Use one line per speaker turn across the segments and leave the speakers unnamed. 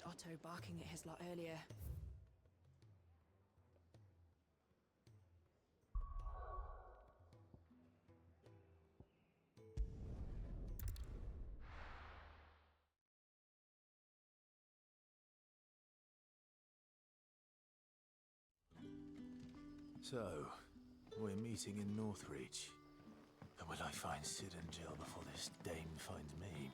Otto barking at his lot earlier.
So, we're meeting in Northreach. And will I find Sid and Jill before this dame finds me?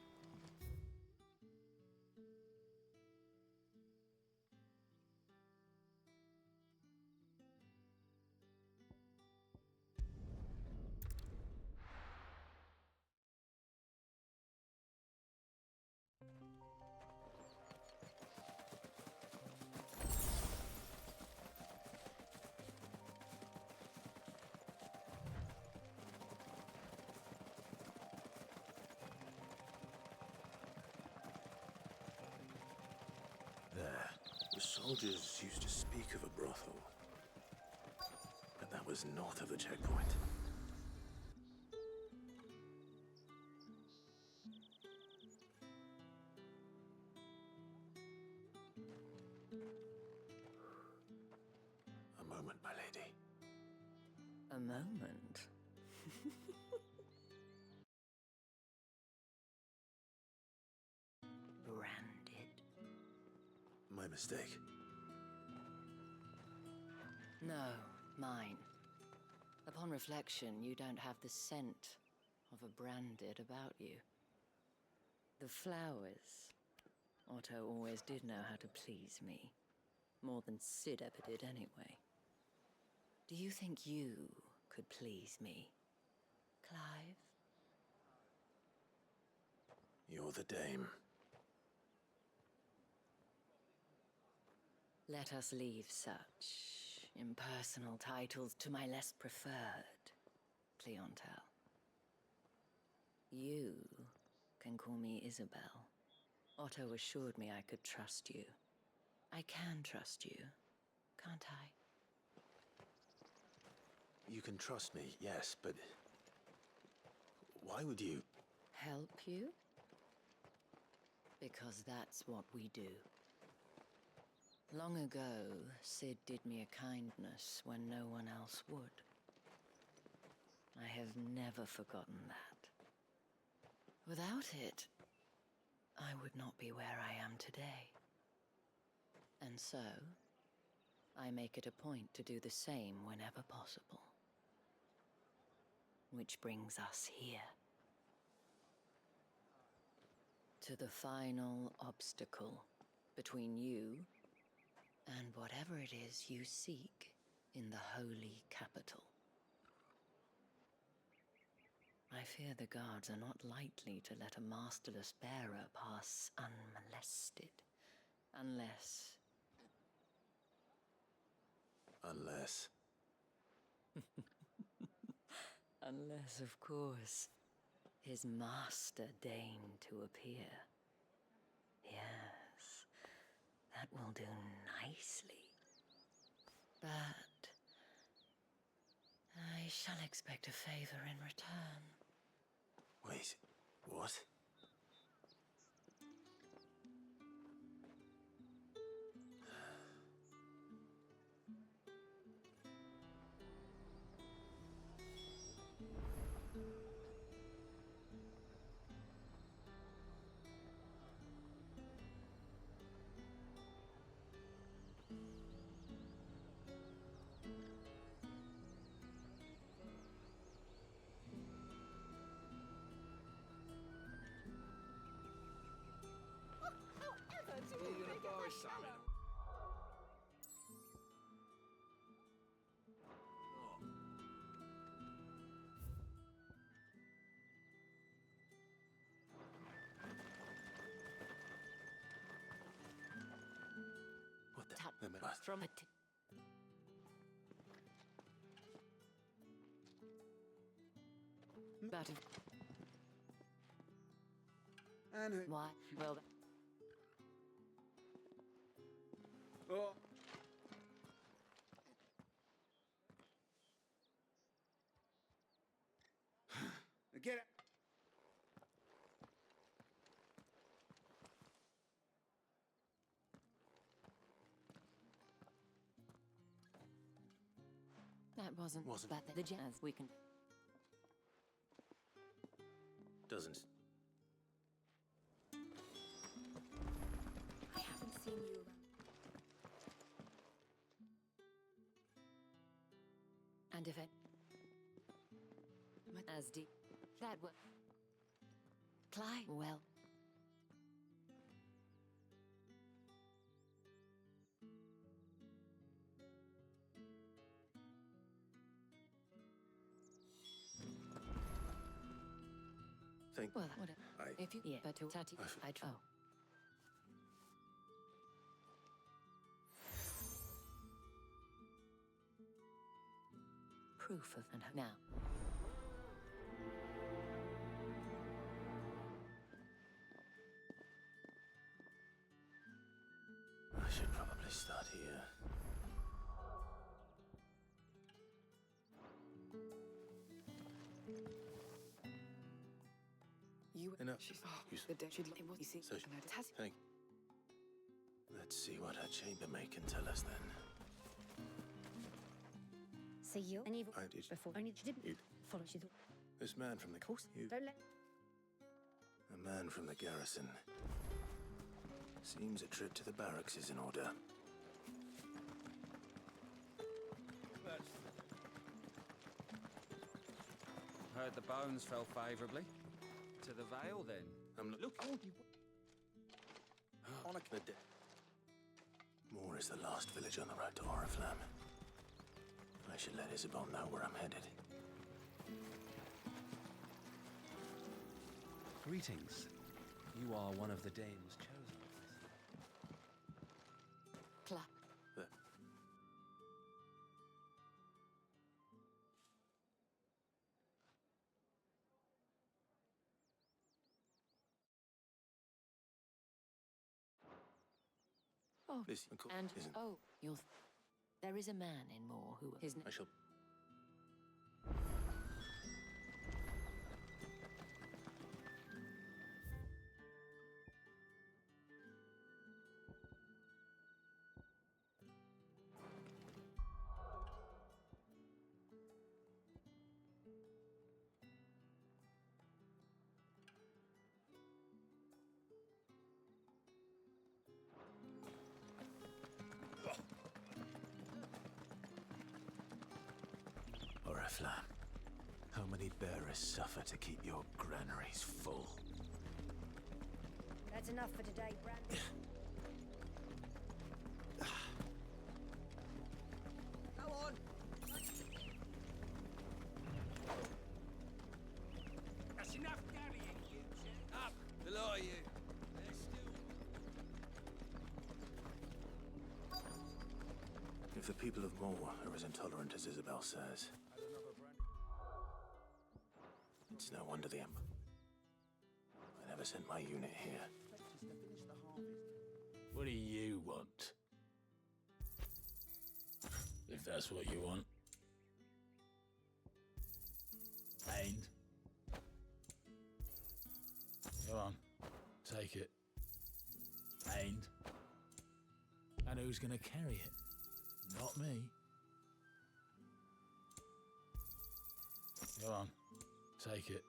There. The soldiers used to speak of a brothel. But that was north of the checkpoint. A moment, my lady.
A moment? Branded?
My mistake.
No, mine. Upon reflection, you don't have the scent of a branded about you. The flowers. Otto always did know how to please me. More than Sid ever did anyway. Do you think you could please me, Clive?
You're the dame.
Let us leave such impersonal titles to my less preferred clientele. You can call me Isabel. Otto assured me I could trust you. I can trust you, can't I?
You can trust me, yes, but... why would you...
Help you? Because that's what we do. Long ago, Sid did me a kindness when no one else would. I have never forgotten that. Without it, I would not be where I am today. And so, I make it a point to do the same whenever possible. Which brings us here. To the final obstacle between you and whatever it is you seek in the holy capital. I fear the guards are not likely to let a masterless bearer pass unmolested. Unless...
Unless...
Unless, of course, his master deigned to appear. Yes, that will do nicely. But I shall expect a favor in return.
Wait, what? What the...
From it. But
And who...
why? Well,
Oh. Get it.
wasn't
Wasn't.
that the jazz we can.
Doesn't.
I haven't seen you around.
And if it. As deep. That were. Clyde. Well.
Think.
Well, whatever.
I.
If you. Yeah, but to Tati. I. Oh. Proof of and now.
I should probably start here.
You.
Enough.
She's.
You
The dead should let what you see.
So
And it has.
Thank. Let's see what her chambermaid can tell us then.
So you and evil
I did.
before only she didn't
You.
follow she thought.
This man from the
Course.
You.
Don't let
A man from the garrison. Seems a trip to the barracks is in order.
Heard the bones fell favourably. To the Vale, then.
I'm
Look, oh, you...
on a Moor is the last village on the road to Oriflamme. I should let Isabel know where I'm headed.
Greetings. You are one of the dames chosen.
Clap.
The...
Oh.
This uncle
And
isn't.
oh, you'll. There is a man in Moor who his name.
I shall. Oriflamme. How many bearers suffer to keep your granaries full?
that's enough for today, Brandon.
Go on! That's enough carrying, you two. Up! Below you. They're still...
If the people of Moor are as intolerant as Isabel says, it's no wonder the Emperor. I never sent my unit here.
What do you want? If that's what you want. And? Go on, take it. And who's gonna carry it? Not me. Go on, take it.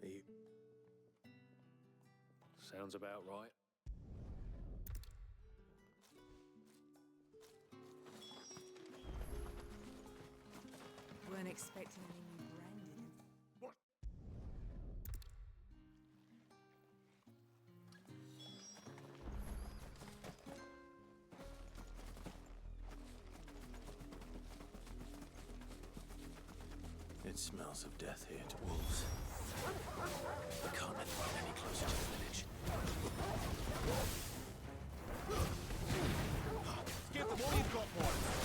You...
Sounds about right.
Weren't expecting any new branded.
What?
It smells of death here to wolves. We can't let them get any closer to the village.
Give them all you've got, boys!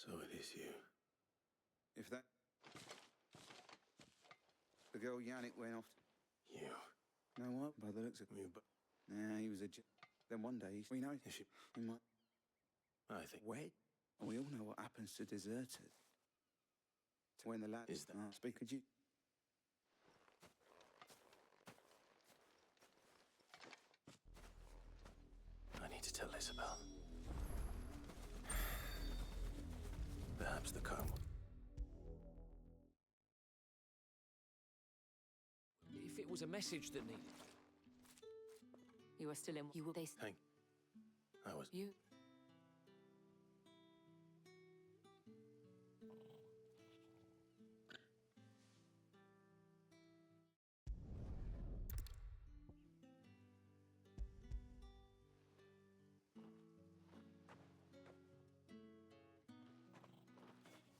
So it is you.
If that... The girl Yannick went off...
You.
Know what? By the looks of...
You, but
Nah, he was a... Then one day, we know...
if you...
He might...
I think...
Wed? And we all know what happens to deserters. When the lad...
Is that...
Speak, could you...
I need to tell Isabel. Perhaps the comb.
If it was a message that needed...
You are still in. You will. They.
Hank. I was...
You.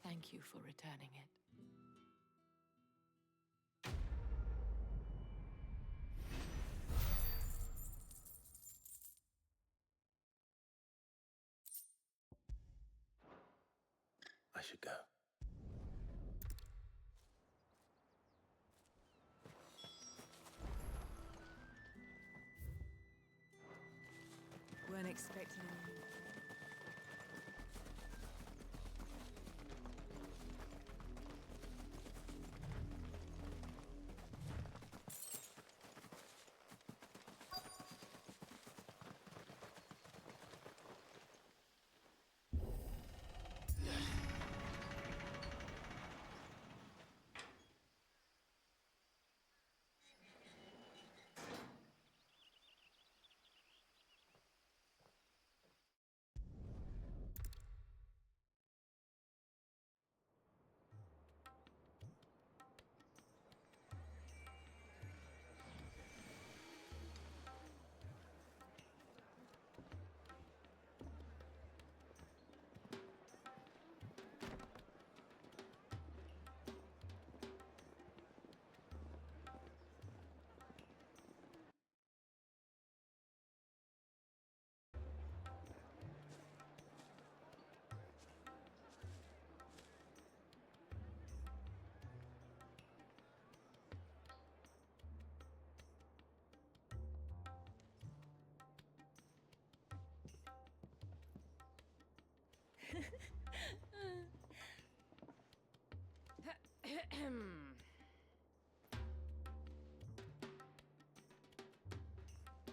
Thank you for returning it.
I should go.
Weren't expecting any.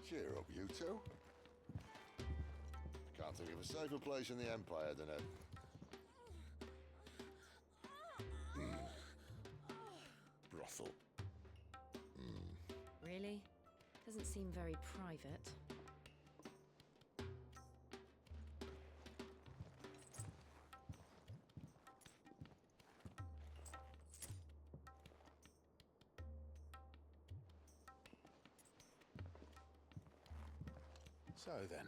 Cheer up, you two. Can't think of a safer place in the Empire than a... brothel.
Really? Doesn't seem very private.
So then,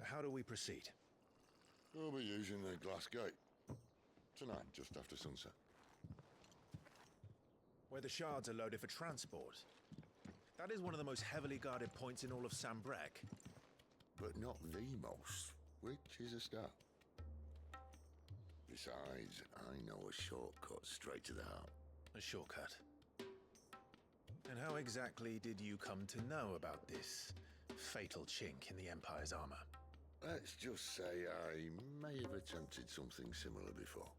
how do we proceed?
We'll be using the glass gate. Tonight, just after sunset.
Where the shards are loaded for transport. That is one of the most heavily guarded points in all of Sambrek.
But not the most, which is a start. Besides, I know a shortcut straight to the heart.
A shortcut. And how exactly did you come to know about this fatal chink in the Empire's armor?
Let's just say I may have attempted something similar before.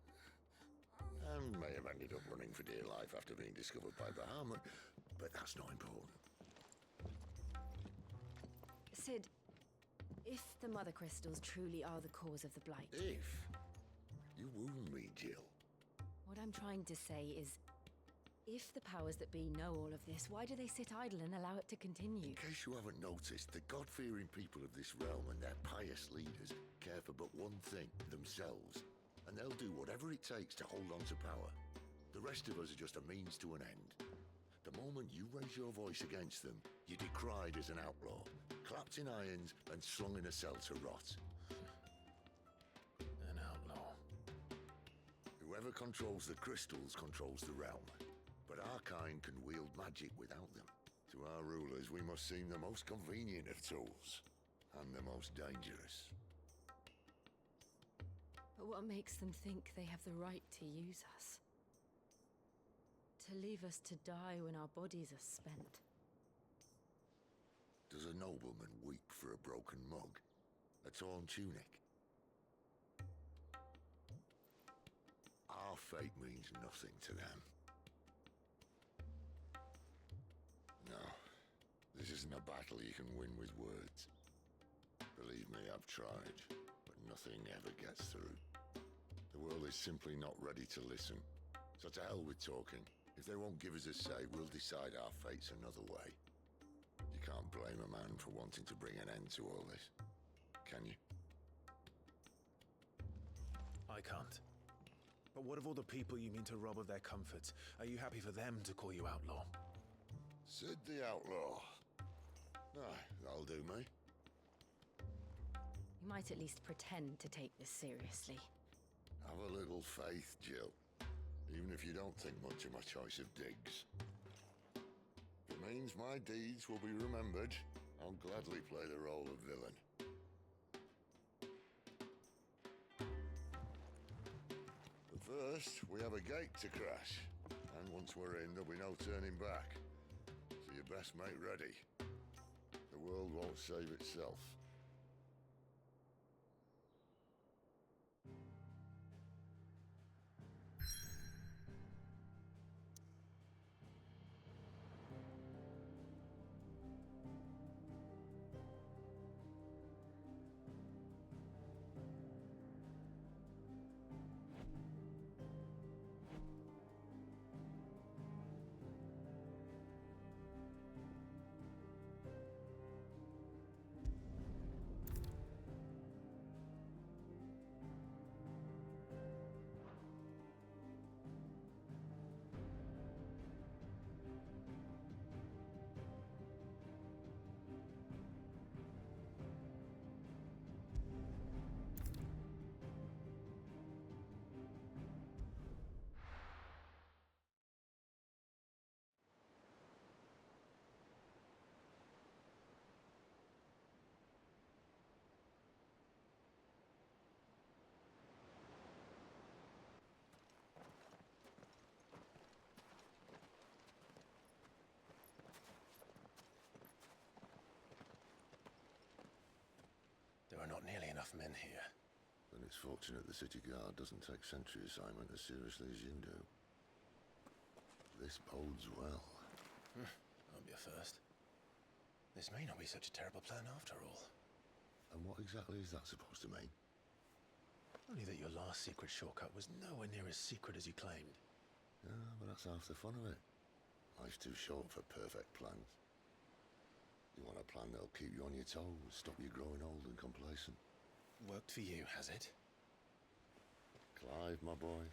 And may have ended up running for dear life after being discovered by Bahamut, but that's not important.
Sid, if the Mother Crystals truly are the cause of the Blight...
If you wound me, Jill.
What I'm trying to say is, if the powers that be know all of this, why do they sit idle and allow it to continue?
In case you haven't noticed, the God-fearing people of this realm and their pious leaders care for but one thing, themselves. And they'll do whatever it takes to hold on to power. The rest of us are just a means to an end. The moment you raise your voice against them, you're decried as an outlaw, clapped in irons and slung in a cell to rot.
An outlaw.
Whoever controls the crystals controls the realm. But our kind can wield magic without them. To our rulers, we must seem the most convenient of tools. And the most dangerous.
But what makes them think they have the right to use us? To leave us to die when our bodies are spent?
Does a nobleman weep for a broken mug? A torn tunic? Our fate means nothing to them. No, this isn't a battle you can win with words. Believe me, I've tried, but nothing ever gets through. The world is simply not ready to listen. So to hell with talking. If they won't give us a say, we'll decide our fates another way. You can't blame a man for wanting to bring an end to all this, can you?
I can't. But what of all the people you mean to rob of their comforts? Are you happy for them to call you outlaw?
Sid the outlaw. Aye, that'll do me.
You might at least pretend to take this seriously.
Have a little faith, Jill. Even if you don't think much of my choice of digs. If it means my deeds will be remembered, I'll gladly play the role of villain. But first, we have a gate to crash. And once we're in, there'll be no turning back. So you best make ready. The world won't save itself.
There are not nearly enough men here.
Then it's fortunate the city guard doesn't take sentry assignment as seriously as you do. This bodes well.
Won't be a first. This may not be such a terrible plan after all.
And what exactly is that supposed to mean?
Only that your last secret shortcut was nowhere near as secret as you claimed.
Yeah, but that's half the fun of it. Life's too short for perfect plans. You want a plan that'll keep you on your toes, stop you growing old and complacent.
Worked for you, has it?
Clive, my boy,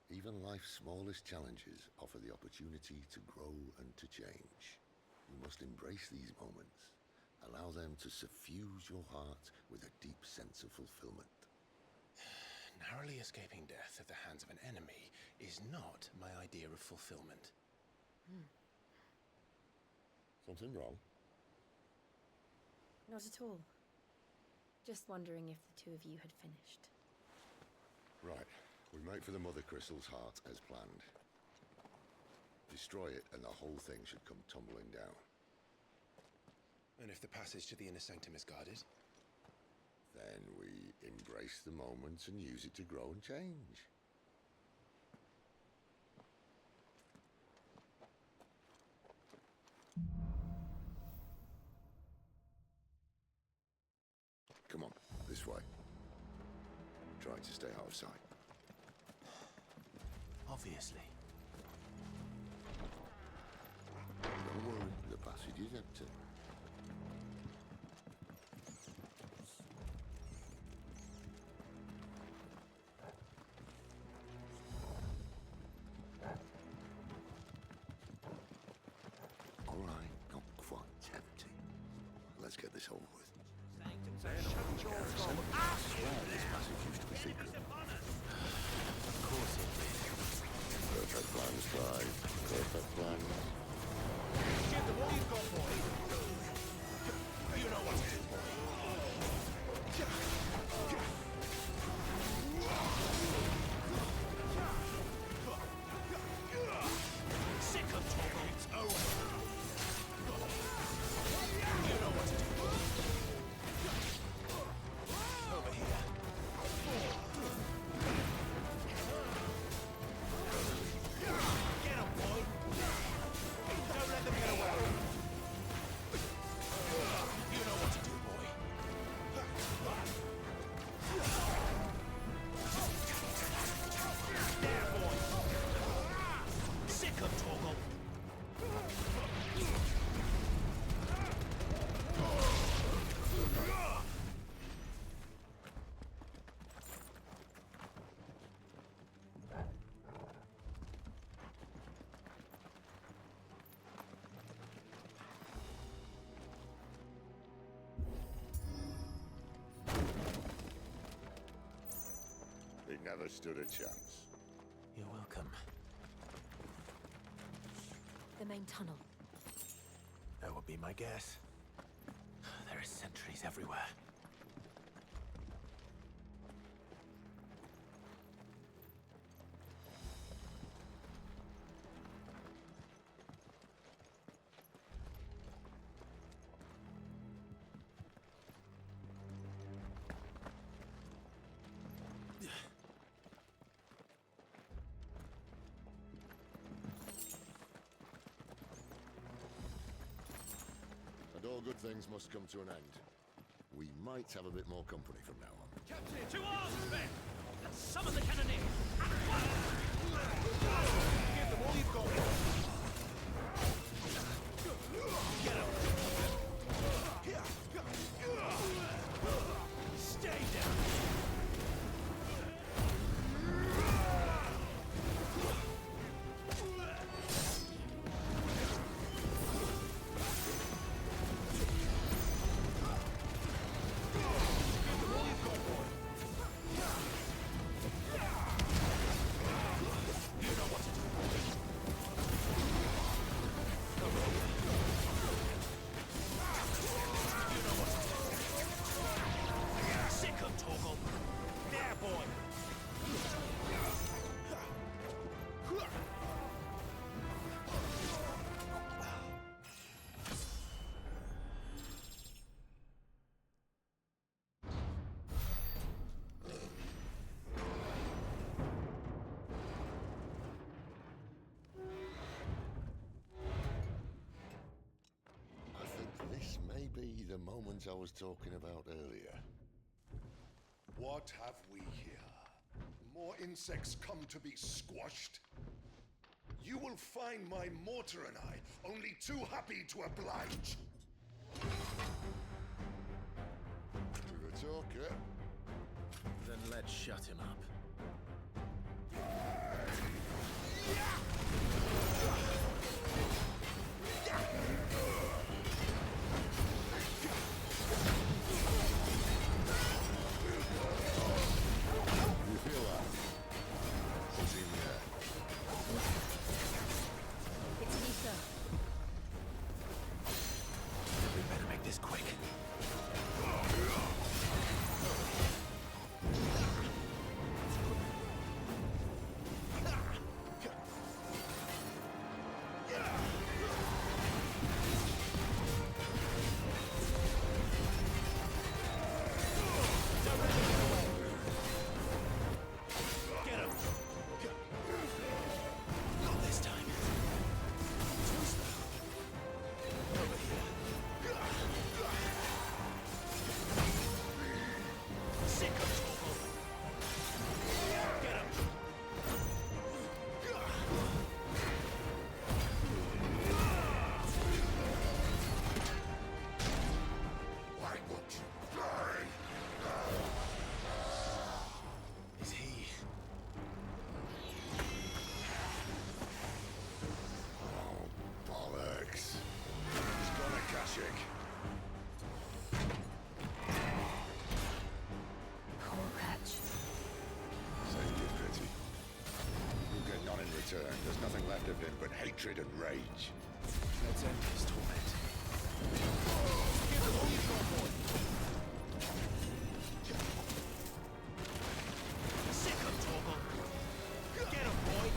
even life's smallest challenges offer the opportunity to grow and to change. You must embrace these moments. Allow them to suffuse your heart with a deep sense of fulfillment.
Narrowly escaping death at the hands of an enemy is not my idea of fulfillment.
Something wrong?
Not at all. Just wondering if the two of you had finished.
Right. We make for the Mother Crystal's heart as planned. Destroy it and the whole thing should come tumbling down.
And if the passage to the inner sanctum is guarded?
Then we embrace the moment and use it to grow and change. Come on, this way. Trying to stay out of sight.
Obviously.
Don't worry, the passage is empty. All right, not quite empty. Let's get this over with. This passage used to be secret.
Of course it did.
Perfect plans, Clive. Perfect plans.
Give them all you've got, boy. You know what to do, boy.
never stood a chance.
You're welcome.
The main tunnel.
That would be my guess. There are sentries everywhere.
And all good things must come to an end. We might have a bit more company from now on.
Captain, to arms, men! And summon the cannoneers! At once! Give them all you've got! Get up! Stay down!
Be the moment I was talking about earlier.
What have we here? More insects come to be squashed? You will find my mortar and I only too happy to oblige.
To the talker.
Then let's shut him up.
There's nothing left of him but hatred and rage.
Let's end his torment.
Give them all you've got, boy! Sick of Torgal! Get him, boy!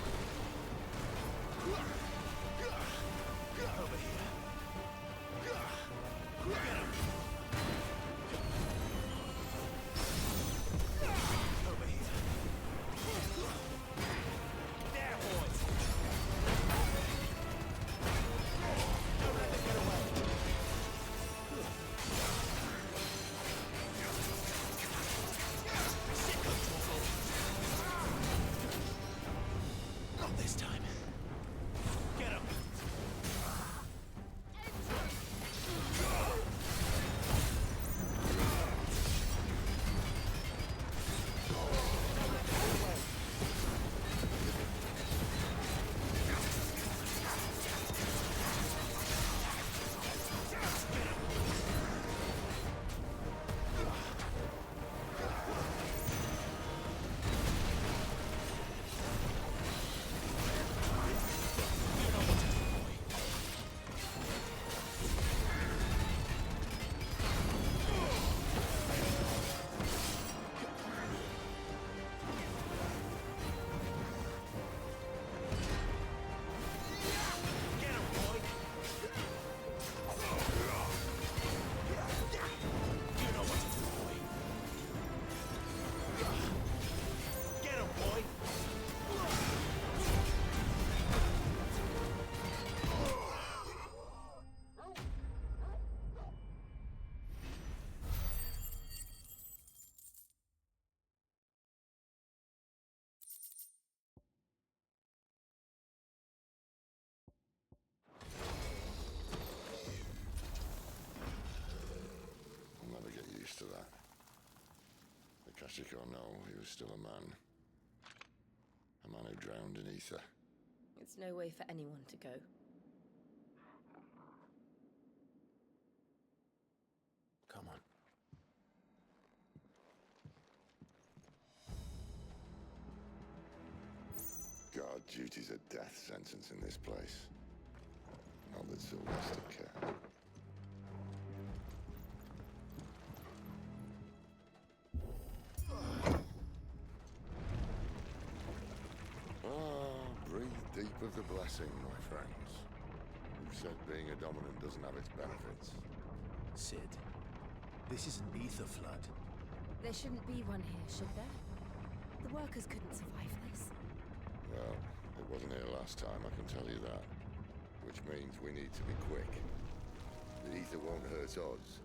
Over here. Get him! Over here. There, boys! Don't let them get away!
Tragic or no, he was still a man. A man who drowned in ether.
It's no way for anyone to go.
Come on.
Guard duty's a death sentence in this place. Not that Sylvester cared. Breathe deep of the blessing, my friends. Who said being a dominant doesn't have its benefits?
Sid, this is an ether flood.
There shouldn't be one here, should there? The workers couldn't survive this.
Well, it wasn't here last time, I can tell you that. Which means we need to be quick. The ether won't hurt us,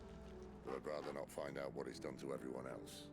but I'd rather not find out what it's done to everyone else.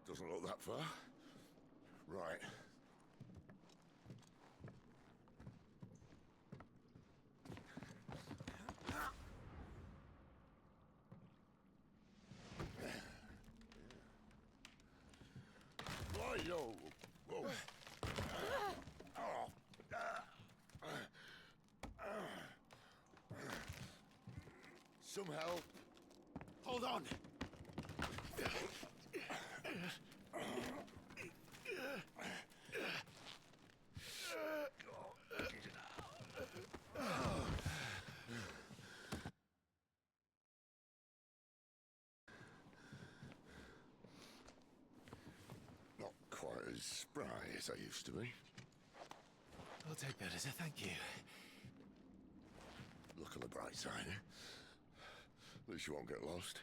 Doesn't look that far. Right. Whoa. Whoa. Some help.
Hold on!
Not quite as spry as I used to be.
I'll take that as a thank you.
Look on the bright side, eh? At least you won't get lost.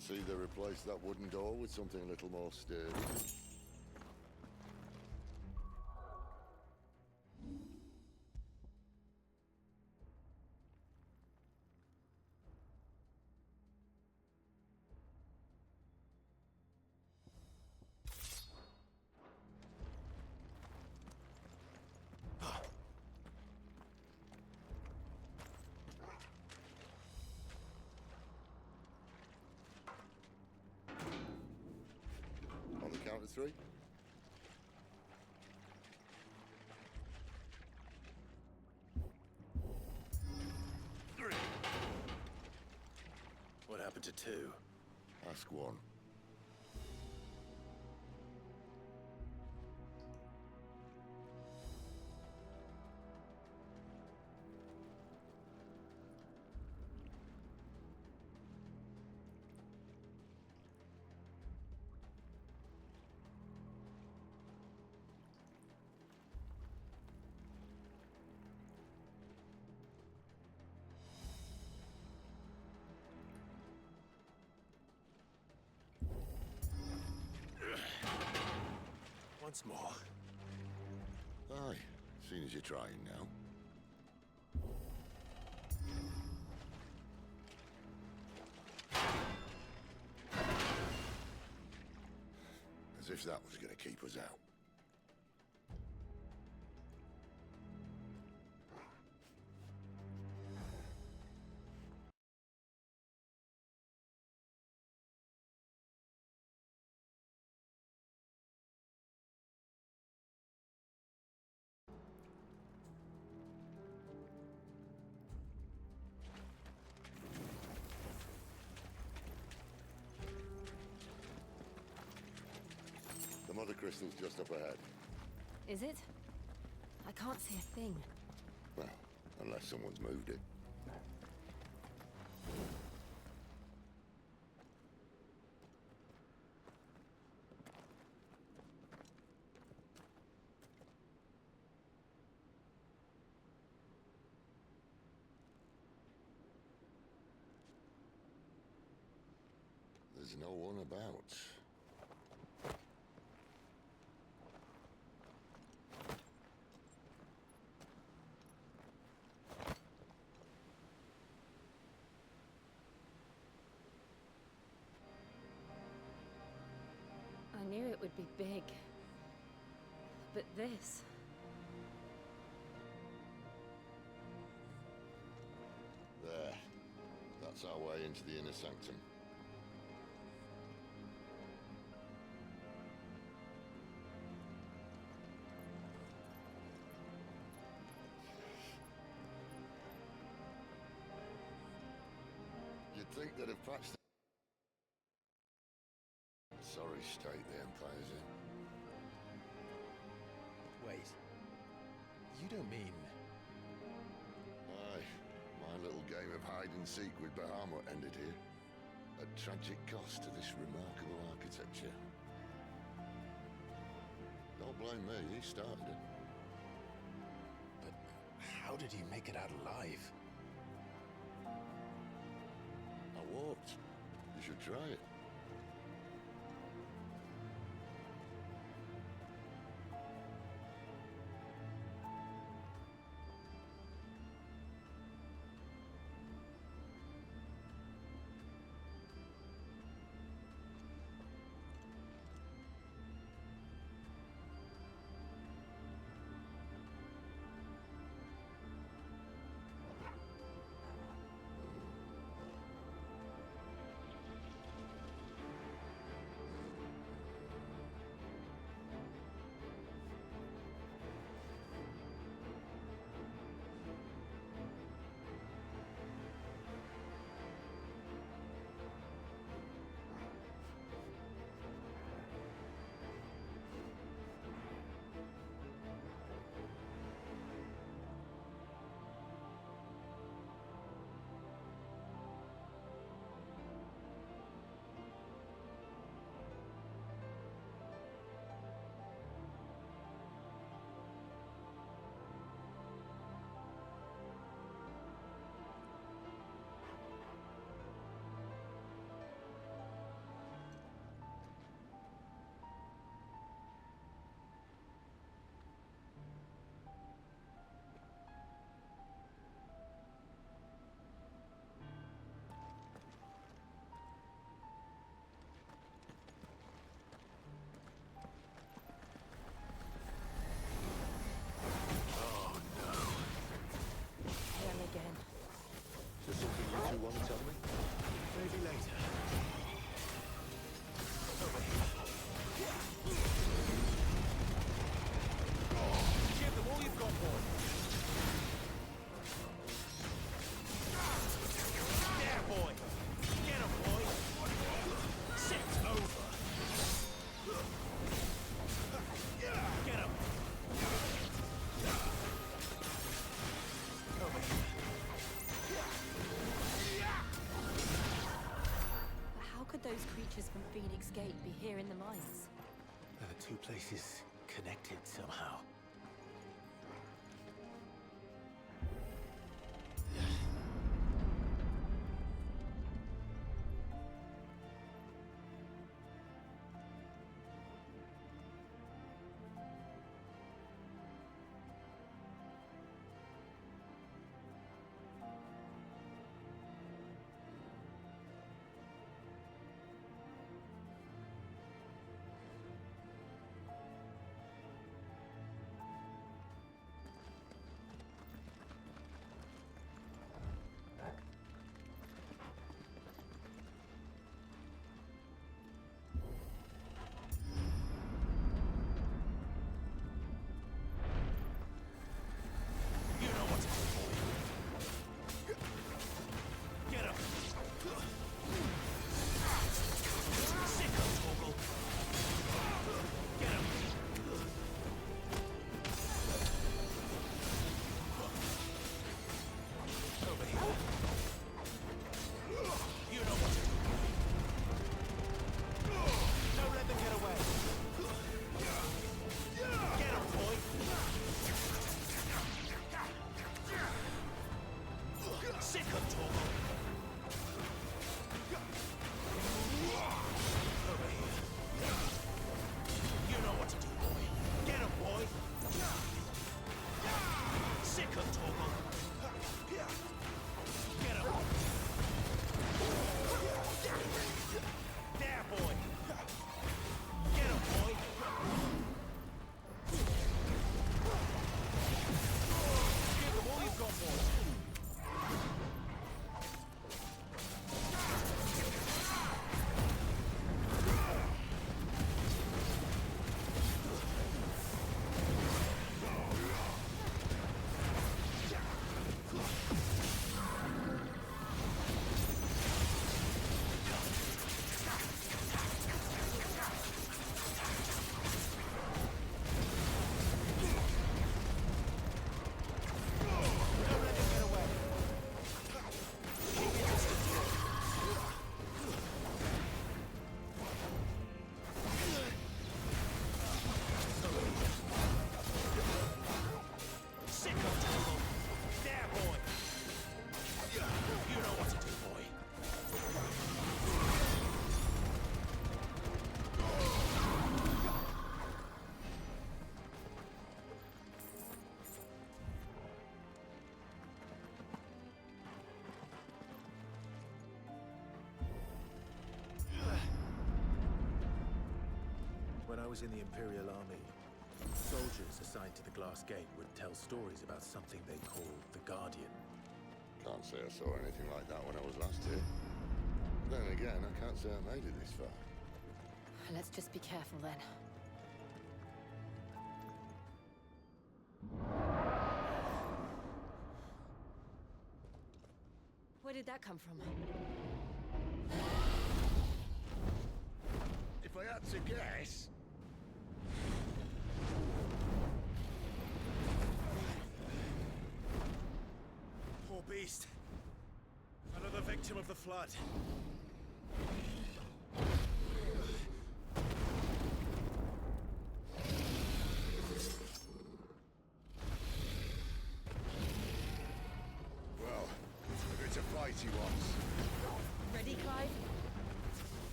see they replaced that wooden door with something a little more sturdy. On the count of three.
What happened to two?
Ask one.
Once more.
Aye, seeing as you're trying now. As if that was going to keep us out. The mother crystal's just up ahead.
Is it? I can't see a thing.
Well, unless someone's moved it. There's no one about.
I knew it would be big. But this...
There. That's our way into the inner sanctum. You'd think they'd have patched the sorry state the Empire's in.
Wait. You don't mean...
Aye. My little game of hide-and-seek with Bahamut ended here. At tragic cost to this remarkable architecture. Don't blame me, he started it.
But how did he make it out alive?
I walked. You should try it.
those creatures from Phoenix Gate be here in the mines?
Are the two places connected somehow?
When I was in the Imperial Army, soldiers assigned to the Glass Gate would tell stories about something they called the Guardian.
Can't say I saw anything like that when I was last here. Then again, I can't say I made it this far.
Let's just be careful then. Where did that come from?
If I had to guess...
Poor beast. Another victim of the flood.
Well, if it's a fight he wants.
Ready, Clive?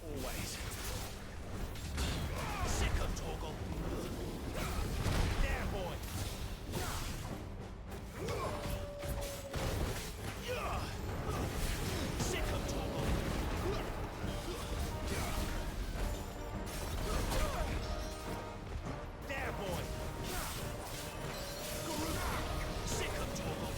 Always.
Sick of Torgal. There, boy. Sick of Torgal. There, boy. Sick of Torgal.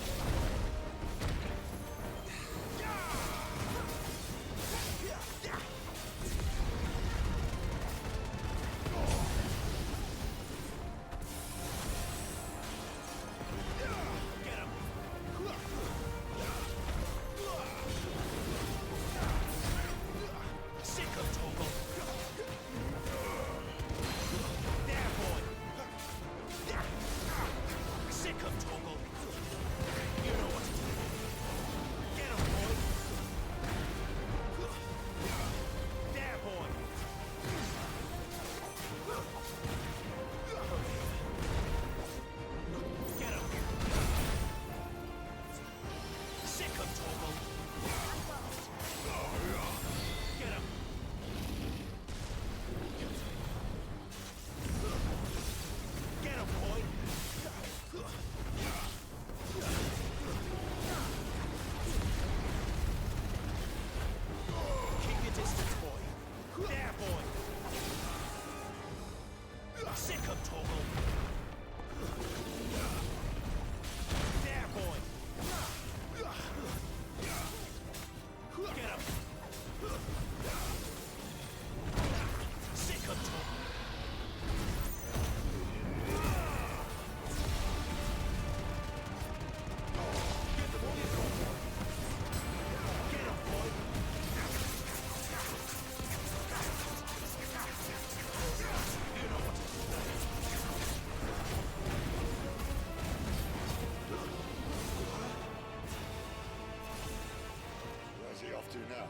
to now.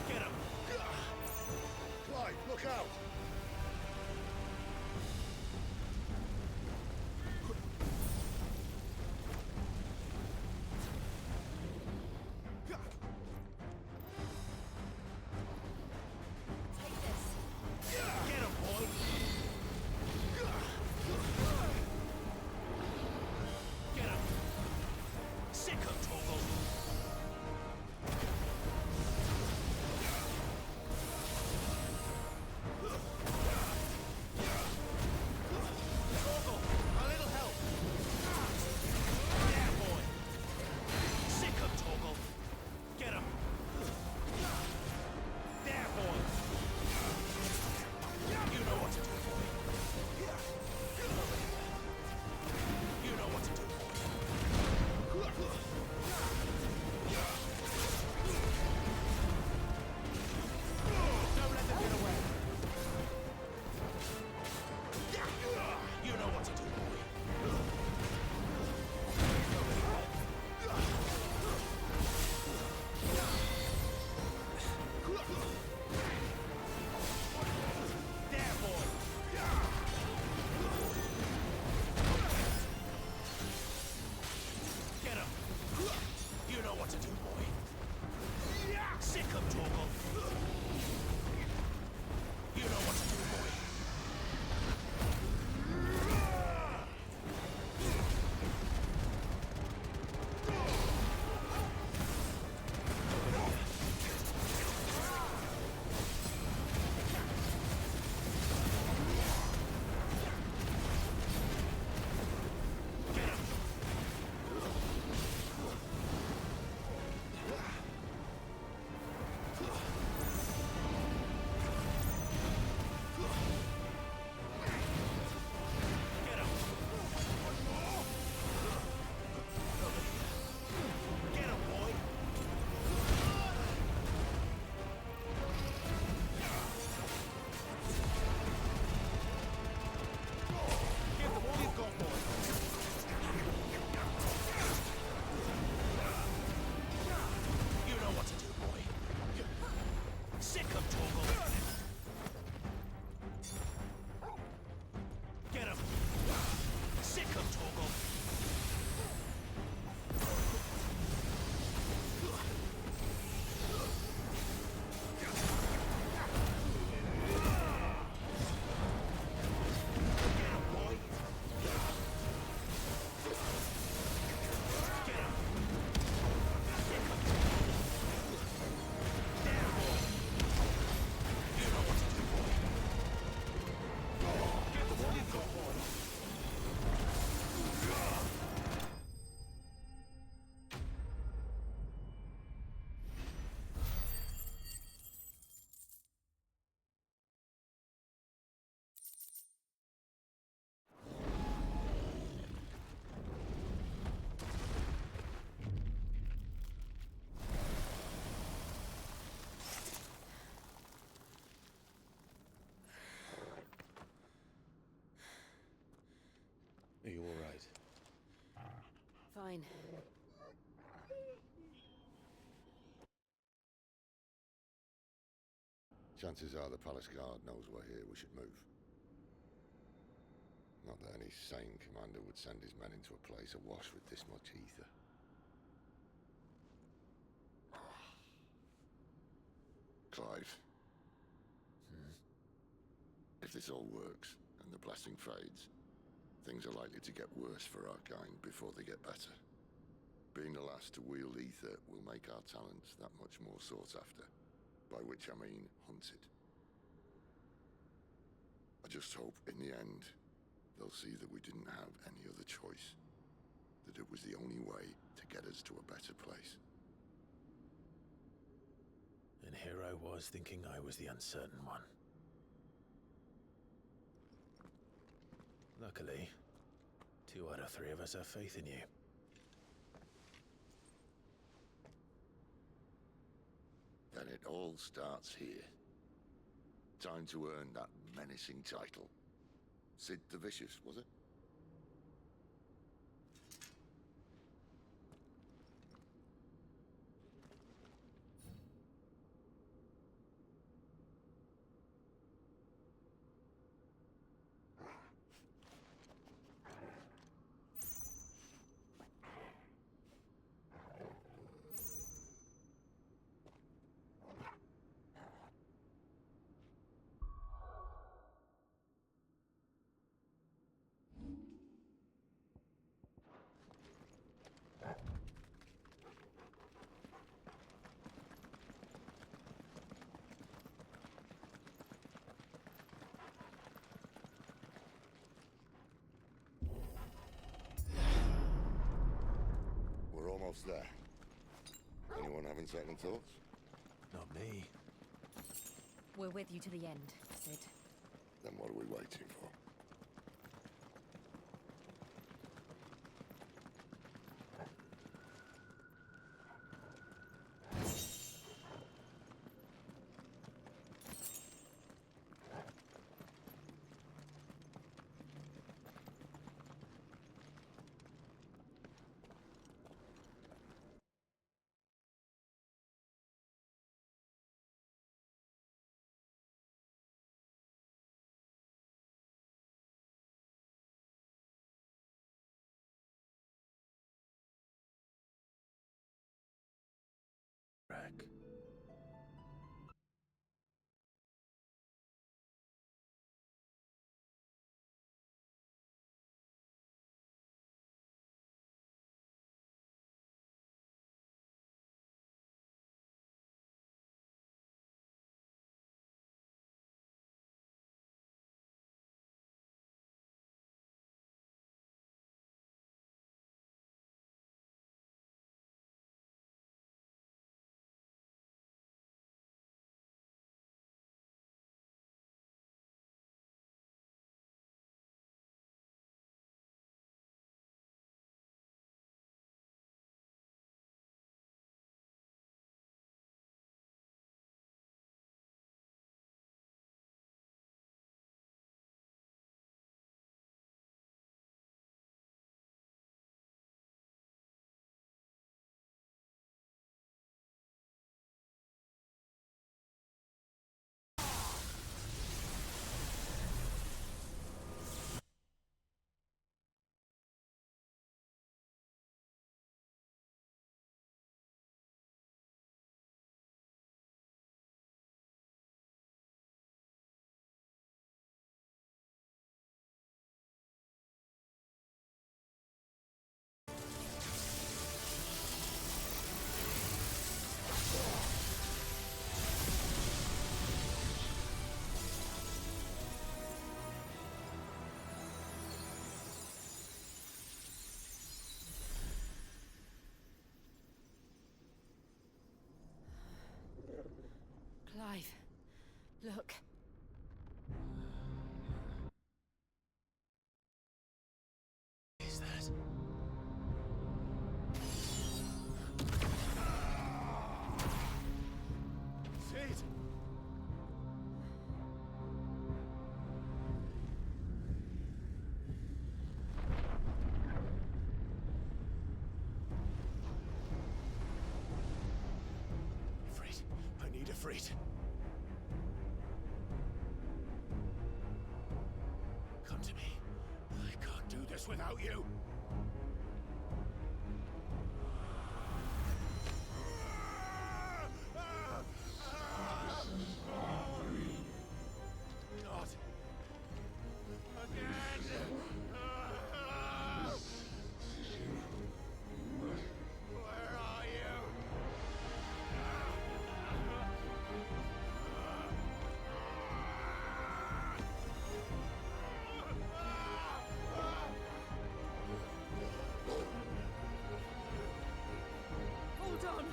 Get him!
Clyde, look out!
Take this.
Get him, boy! Get him! Sick of Toggle! Toggle, a little help! Yeah, boy! Sick of Toggle! Get him! There, boy! You know what to do, boy! You know what to do, boy! Don't let them get away! You know what to do, boy! There, boy! Get him! You know what to do, boy! Sick of Toggle! You know what to do, boy! Get him! Get him! Get him, boy! Give them all you've got, boy! You know what to do, boy! Sick of Toggle! Get him! Sick of Toggle! Get him, boy! Get him! Sick of Toggle! There, boy! You know what to do, boy! Give them all you've got, boy!
Are you all right?
Fine.
Chances are the palace guard knows we're here. We should move. Not that any sane commander would send his men into a place awash with this much ether. Clive. If this all works, and the blessing fades, things are likely to get worse for our kind before they get better. Being the last to wield ether will make our talents that much more sought after, by which I mean hunted. I just hope, in the end, they'll see that we didn't have any other choice, that it was the only way to get us to a better place.
And here I was thinking I was the uncertain one. Luckily, 2 out of 3 of us have faith in you.
Then it all starts here. Time to earn that menacing title. Sid the Vicious, was it? else there? Anyone having second thoughts?
Not me.
We're with you to the end, Sid.
Then what are we waiting for?
Rack.
Clive, look.
Is that?
Sid!
Ifrit. I need Ifrit. Come to me. I can't do this without you.
Not again! Where are you?
Hold on!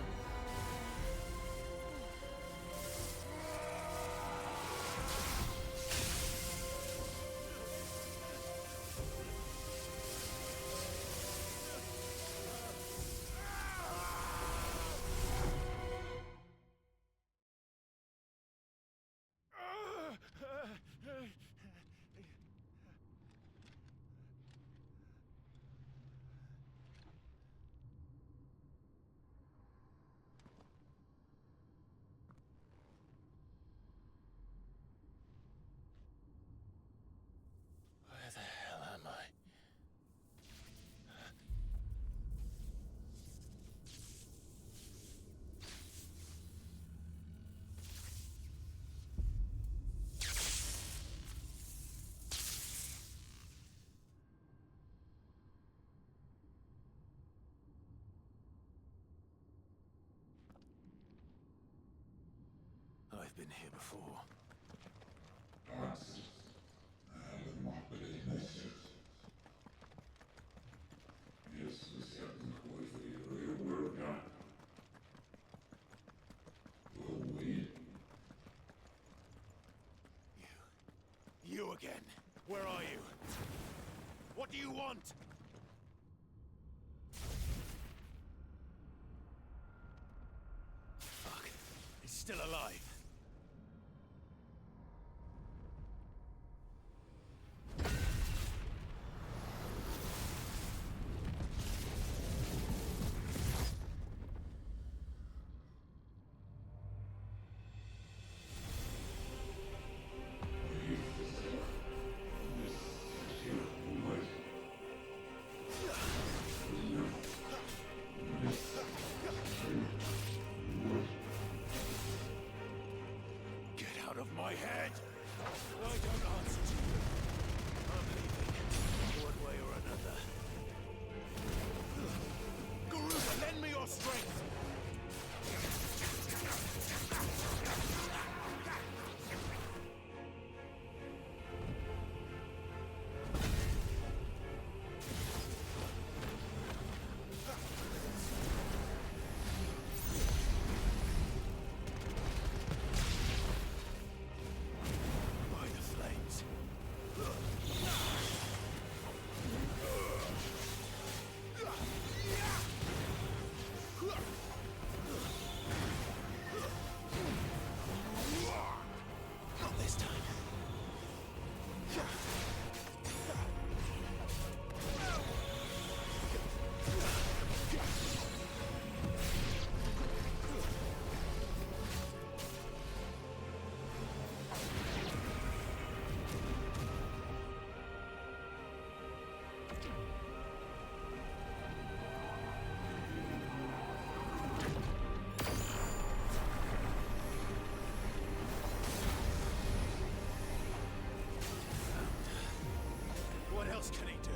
Where the hell am I? I've been here before.
Если сердце твой выигрывает,
What do you want? Fuck. It's still alive. My head! I don't answer to you. I'm leaving, one way or another. Garuda, lend me your strength! What else can he do?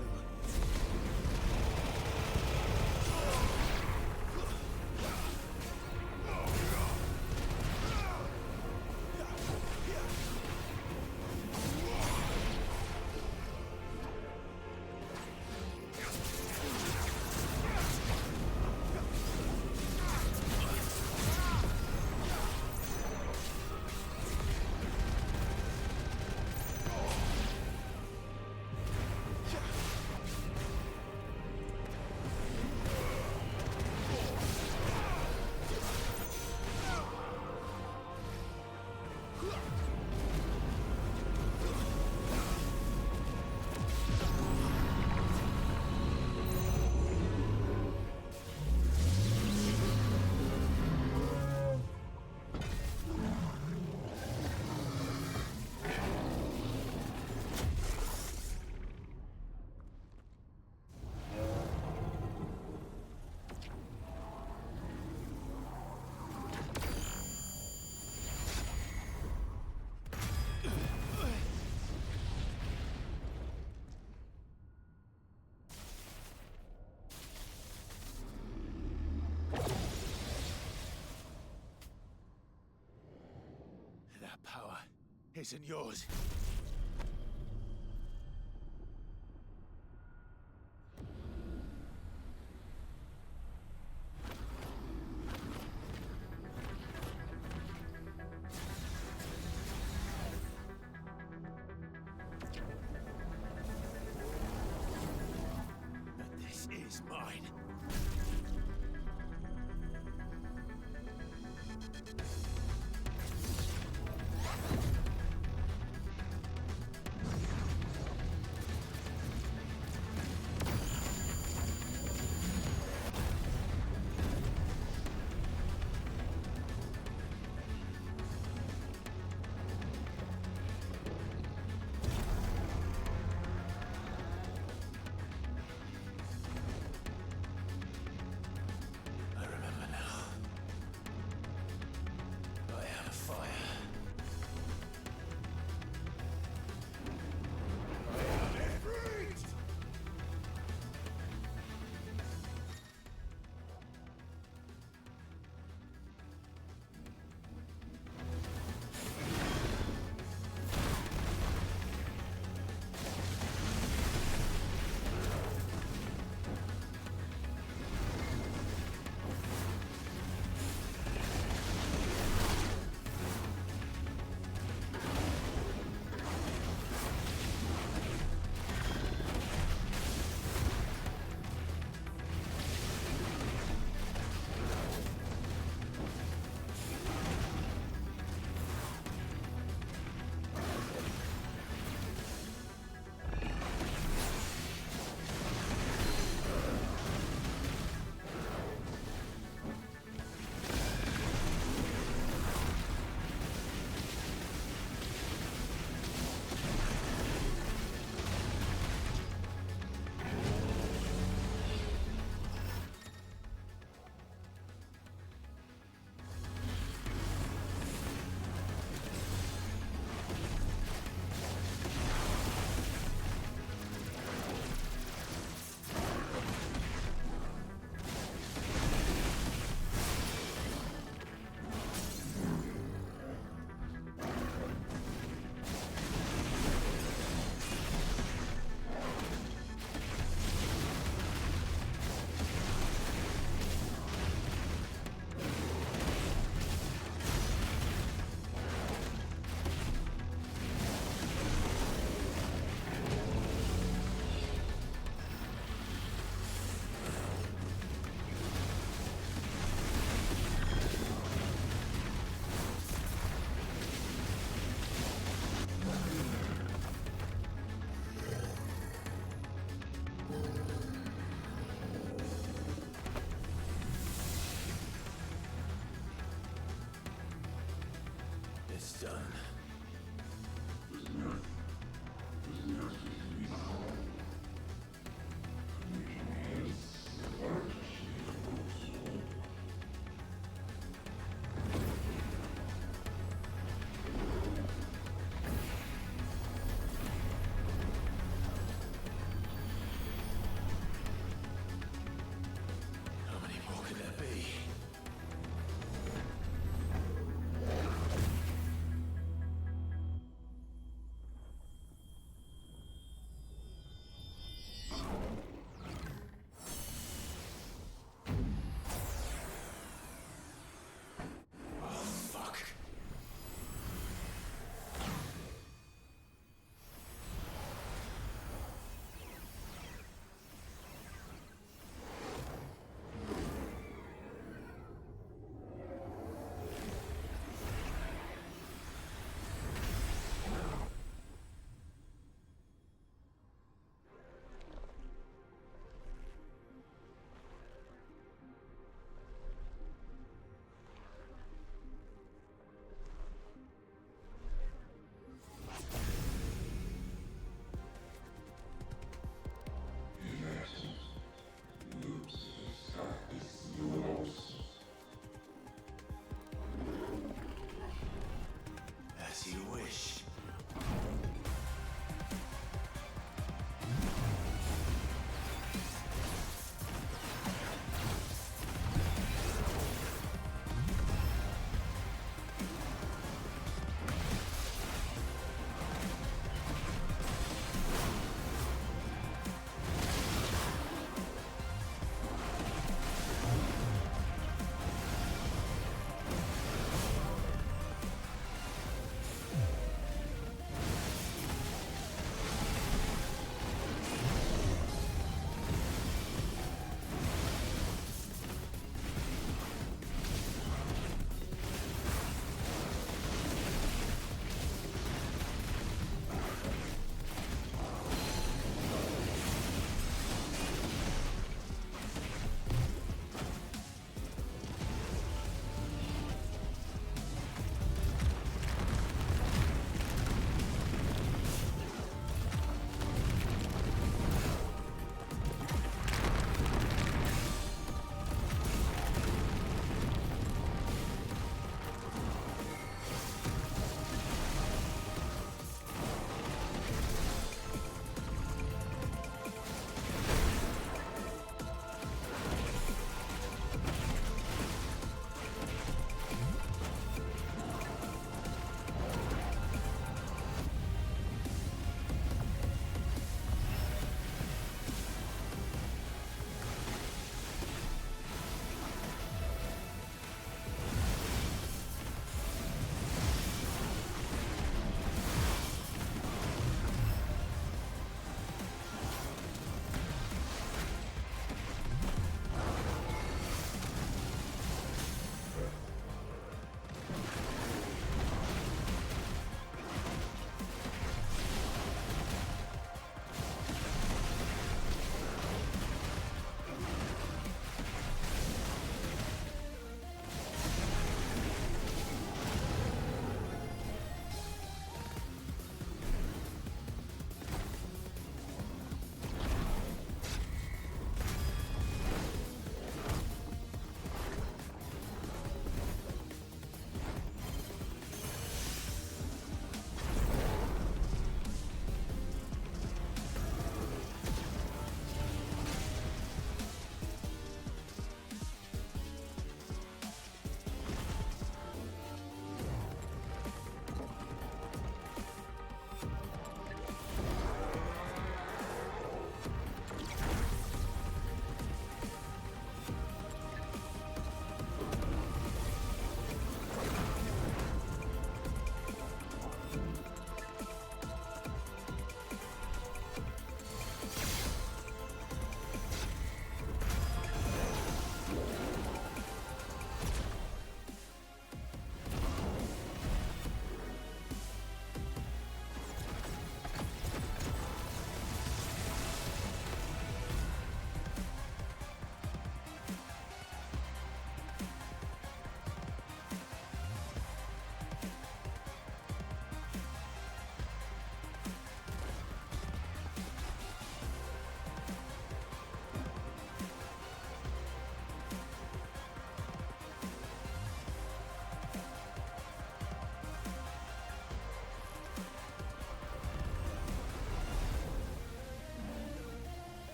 That power isn't yours. But this is mine.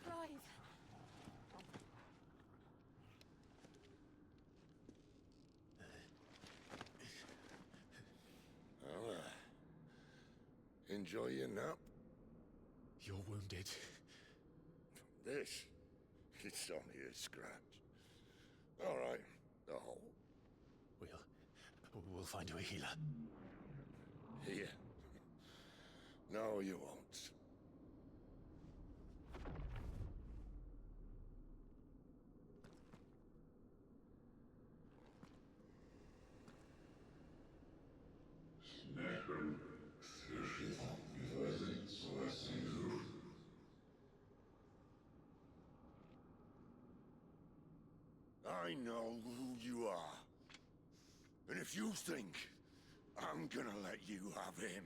Clive!
Well, enjoy your nap.
You're wounded.
This, it's only a scratch. All right, the hole.
We'll find you a healer.
Here. No, you won't. I know who you are. And if you think I'm gonna let you have him...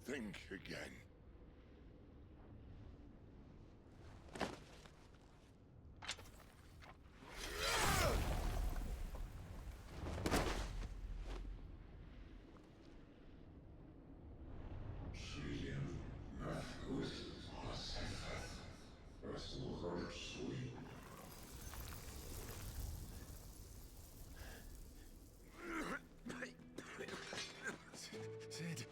think again.
Sid.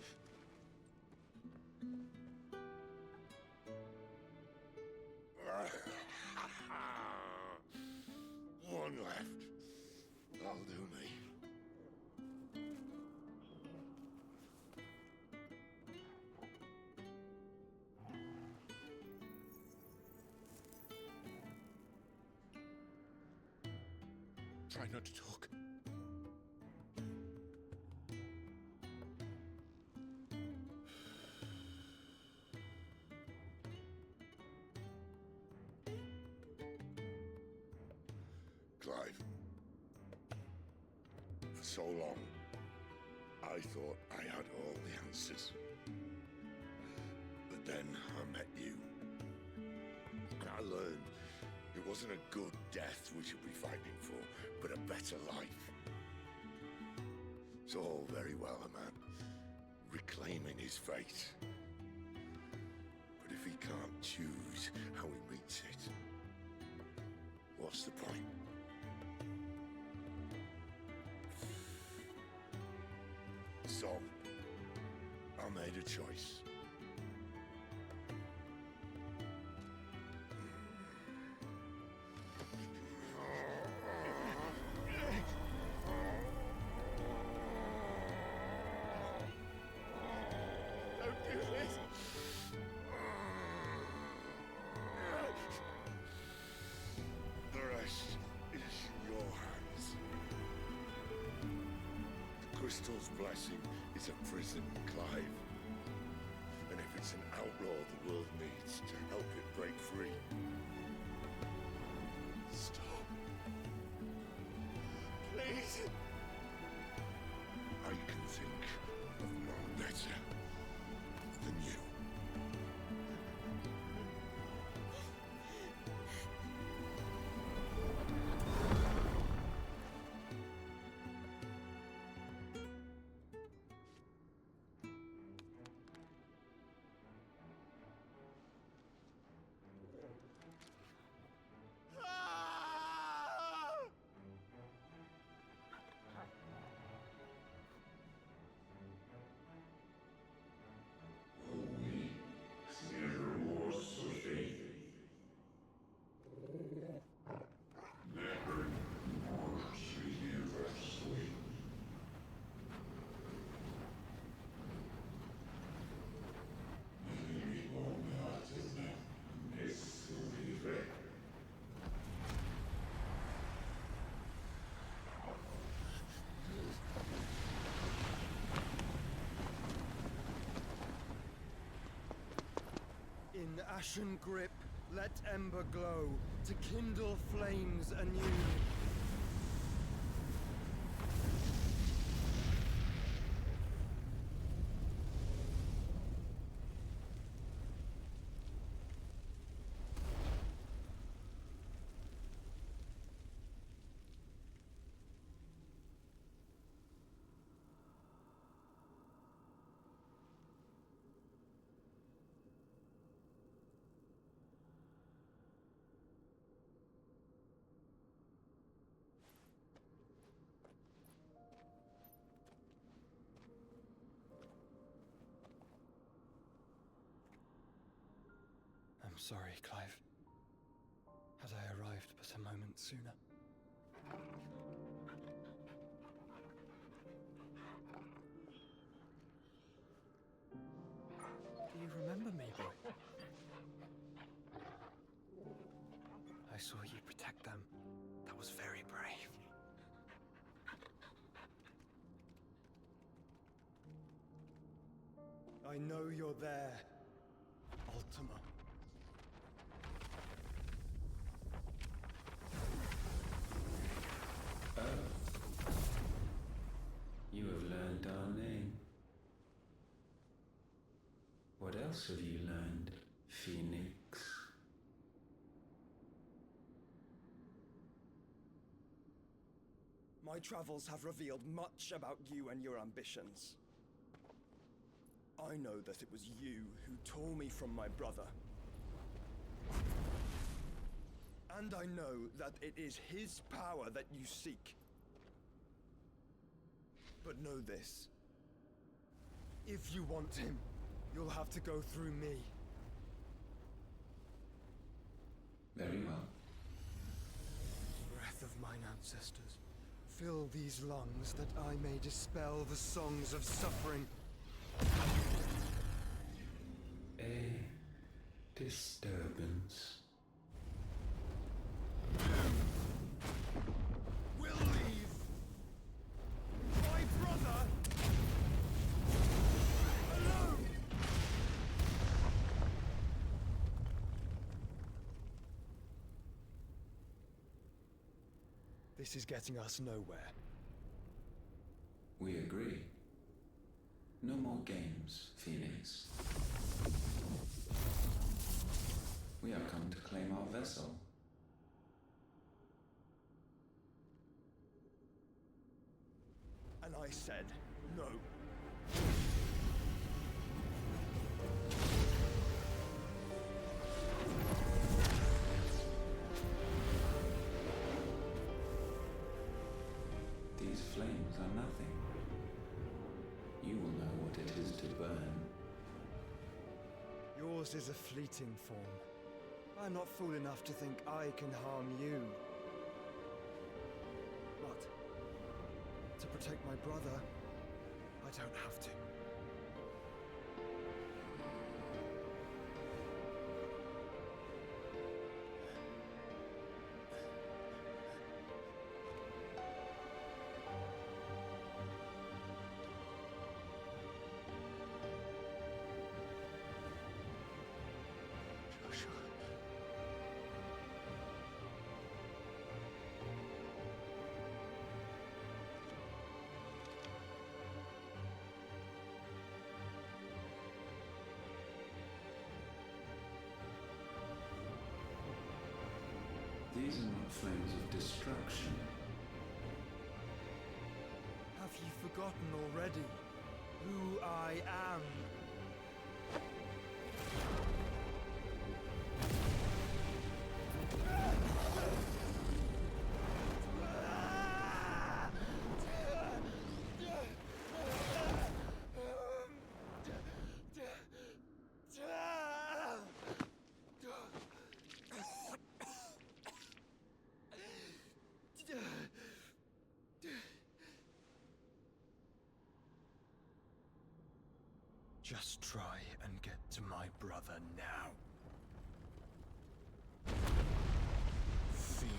One left. That'll do me.
Try not to talk.
Clive. For so long, I thought I had all the answers. But then I met you. And I learned it wasn't a good death we should be fighting for, but a better life. It's all very well, a man reclaiming his fate. But if he can't choose how he meets it, what's the point? So, I made a choice.
Don't do this!
The rest is in your hands. The crystal's blessing is a prison, Clive. And if it's an outlaw the world needs to help it break free.
Stop. Please.
I can think of none better than you.
In ashen grip, let ember glow, to kindle flames anew. sorry, Clive. Had I arrived but a moment sooner. Do you remember me, boy? I saw you protect them. That was very brave. I know you're there, Ultima.
Oh. You have learned our name. What else have you learned, Phoenix?
My travels have revealed much about you and your ambitions. I know that it was you who tore me from my brother. And I know that it is his power that you seek. But know this. If you want him, you'll have to go through me.
Very well.
Breath of mine ancestors, fill these lungs that I may dispel the songs of suffering.
A disturbance.
We'll leave. My brother alone. This is getting us nowhere.
We agree. No more games, Phoenix. We have come to claim our vessel.
And I said no.
These flames are nothing. You will know what it is to burn.
Yours is a fleeting form. I'm not fool enough to think I can harm you. But to protect my brother, I don't have to.
These are not flames of destruction.
Have you forgotten already who I am? Just try and get to my brother now. Fiend.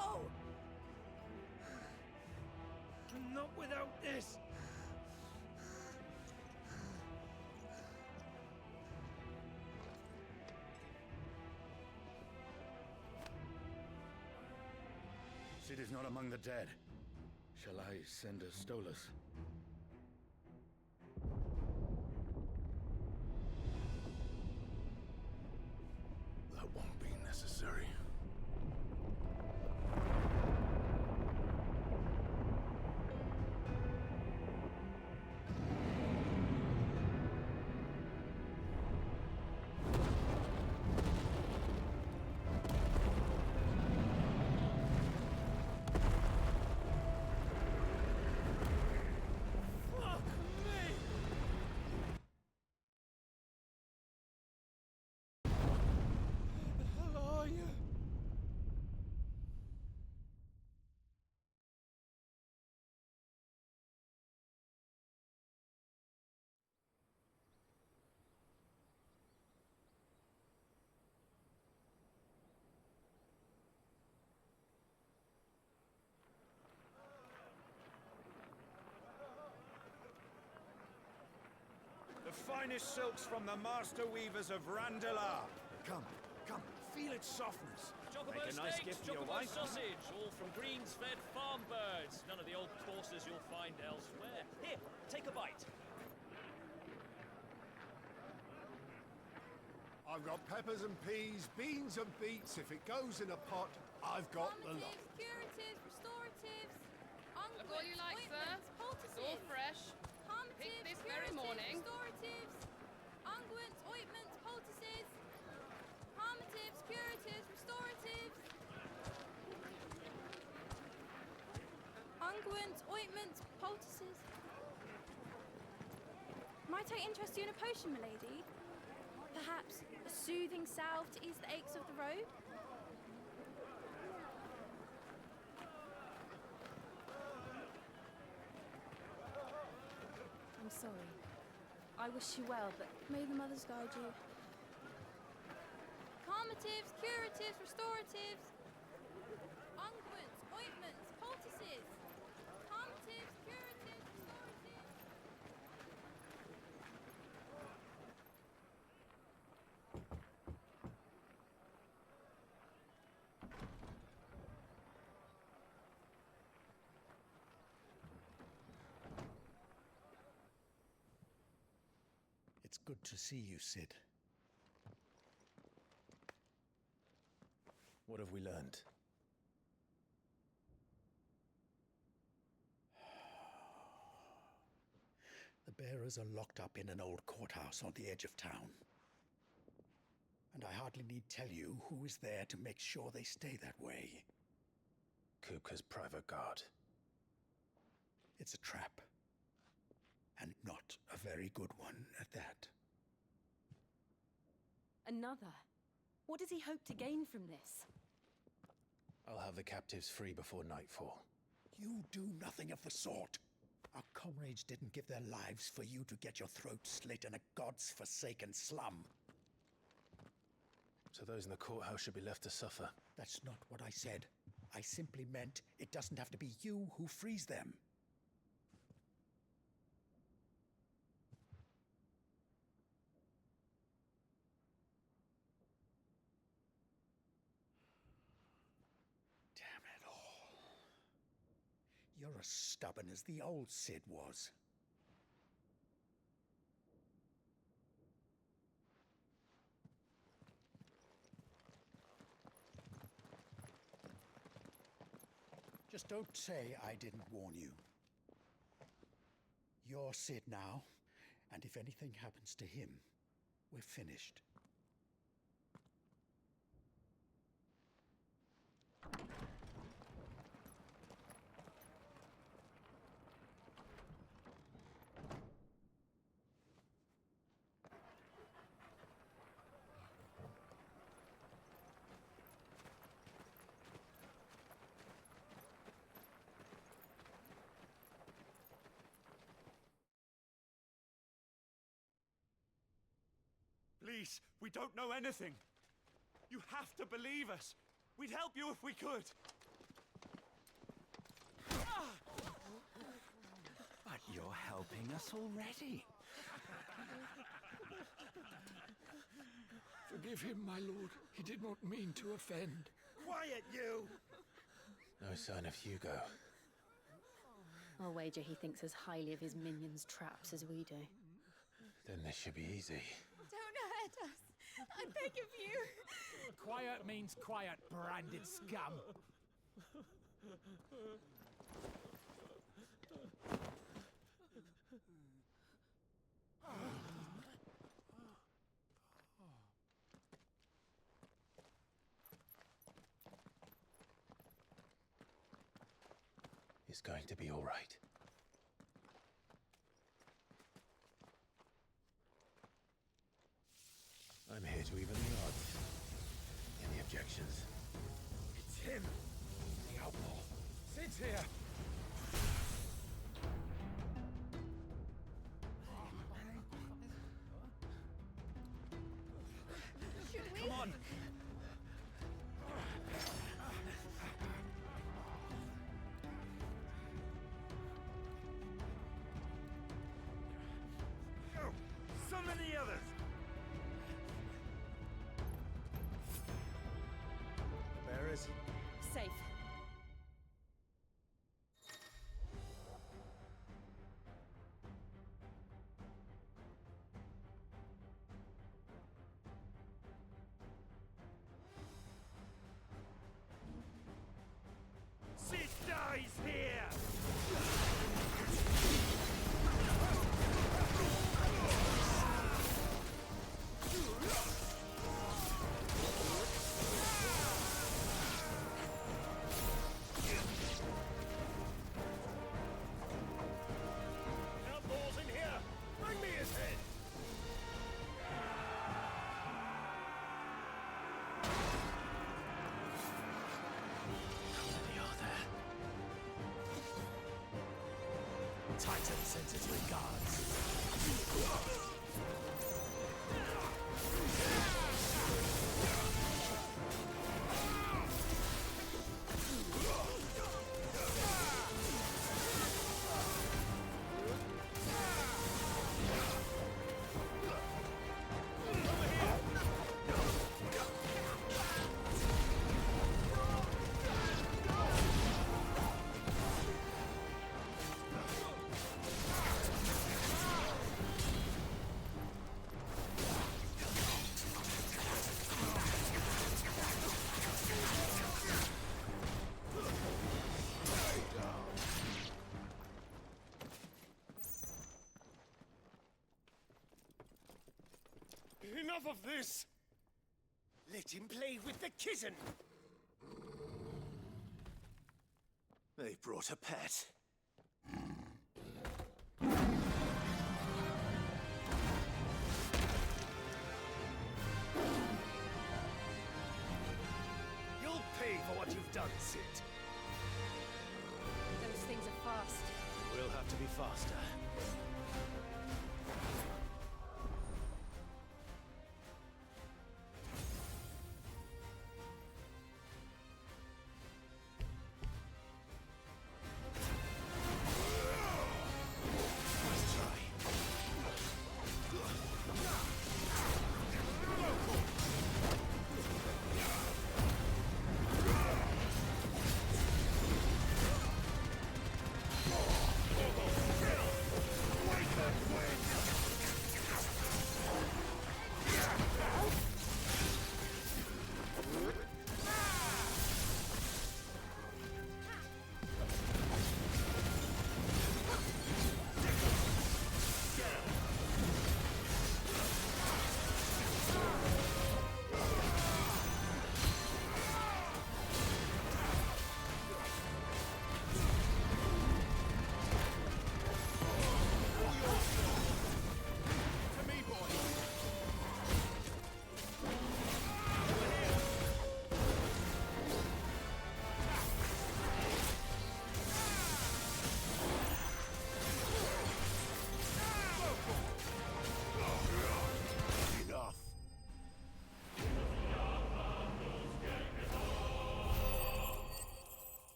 go!
Not without this!
Sid is not among the dead. Shall I send a Stolas?
That won't be necessary.
The finest silks from the master weavers of Randalar. Come, come, feel its softness.
Chocobo
Make a nice
steak,
gift for your
chocobo
wife.
sausage, all from greens-fed farm birds. None of the old courses you'll find elsewhere. Here, take a bite.
I've got peppers and peas, beans and beets. If it goes in a pot, I've got the lot.
Curatives, restoratives,
Look what you like, sir. It's all fresh. Picked this very morning.
Restoratives, unguents, ointments, poultices, palmatives, curatives, restoratives, unguents, ointments, poultices. Might I interest you in a potion, milady? Perhaps a soothing salve to ease the aches of the road? I'm sorry. I wish you well, but may the mothers guide you. Calmatives, curatives, restoratives, unguents, ointments, poultices. Calmatives, curatives, restoratives.
It's good to see you, Sid.
What have we learned?
The bearers are locked up in an old courthouse on the edge of town. And I hardly need tell you who is there to make sure they stay that way.
Kupka's private guard.
It's a trap. And not a very good one at that.
Another? What does he hope to gain from this?
I'll have the captives free before nightfall.
You do nothing of the sort. Our comrades didn't give their lives for you to get your throat slit in a god's forsaken slum.
So those in the courthouse should be left to suffer.
That's not what I said. I simply meant it doesn't have to be you who frees them. Damn it all. You're as stubborn as the old Sid was. Just don't say I didn't warn you. You're Sid now, and if anything happens to him, we're finished.
Please, we don't know anything. You have to believe us. We'd help you if we could.
You're helping us already.
Forgive him, my lord. He did not mean to offend.
Quiet, you!
No sign of Hugo.
I'll wager he thinks as highly of his minions' traps as we do.
Then this should be easy.
Don't hurt us. I beg of you.
Quiet means quiet, branded scum.
It's going to be all right. I'm here to even the odds. Any objections?
It's him! The outlaw! Sid's here!
Should we?
Come on! Go! Summon the others! Bearers?
Safe.
Sid dies here! Outlaws in here! Bring me his head!
How many are there?
Titan sends his regards.
Enough of this! Let him play with the kitten!
They brought a pet.
You'll pay for what you've done, Sid.
Those things are fast.
We'll have to be faster.
Wake up, Witch!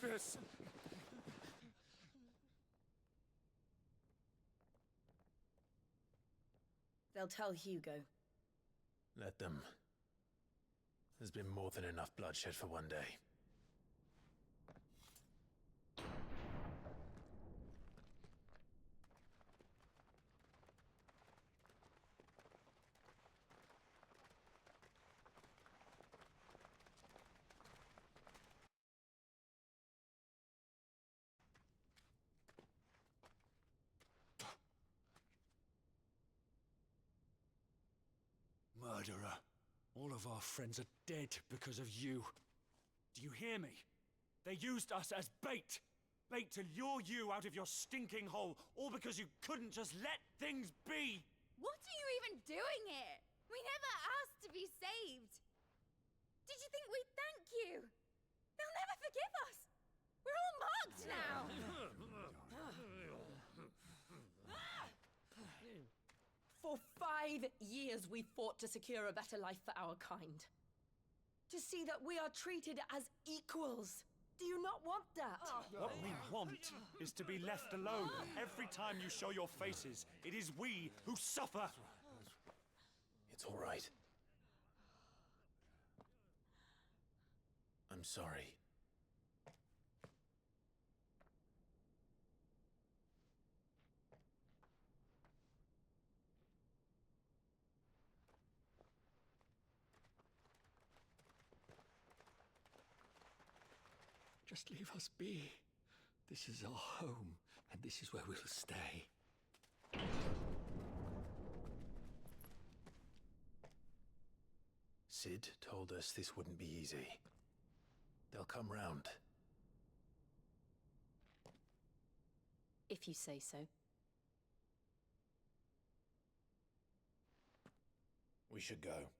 with this!
They'll tell Hugo.
Let them. There's been more than enough bloodshed for one day.
Murderer. All of our friends are dead because of you. Do you hear me? They used us as bait. Bait to lure you out of your stinking hole, all because you couldn't just let things be.
What are you even doing here? We never asked to be saved. Did you think we'd thank you? They'll never forgive us. We're all marked now.
For 5 years we fought to secure a better life for our kind. To see that we are treated as equals. Do you not want that?
What we want is to be left alone. Every time you show your faces, it is we who suffer.
It's all right. I'm sorry.
Just leave us be. This is our home, and this is where we'll stay.
Sid told us this wouldn't be easy. They'll come round.
If you say so.
We should go.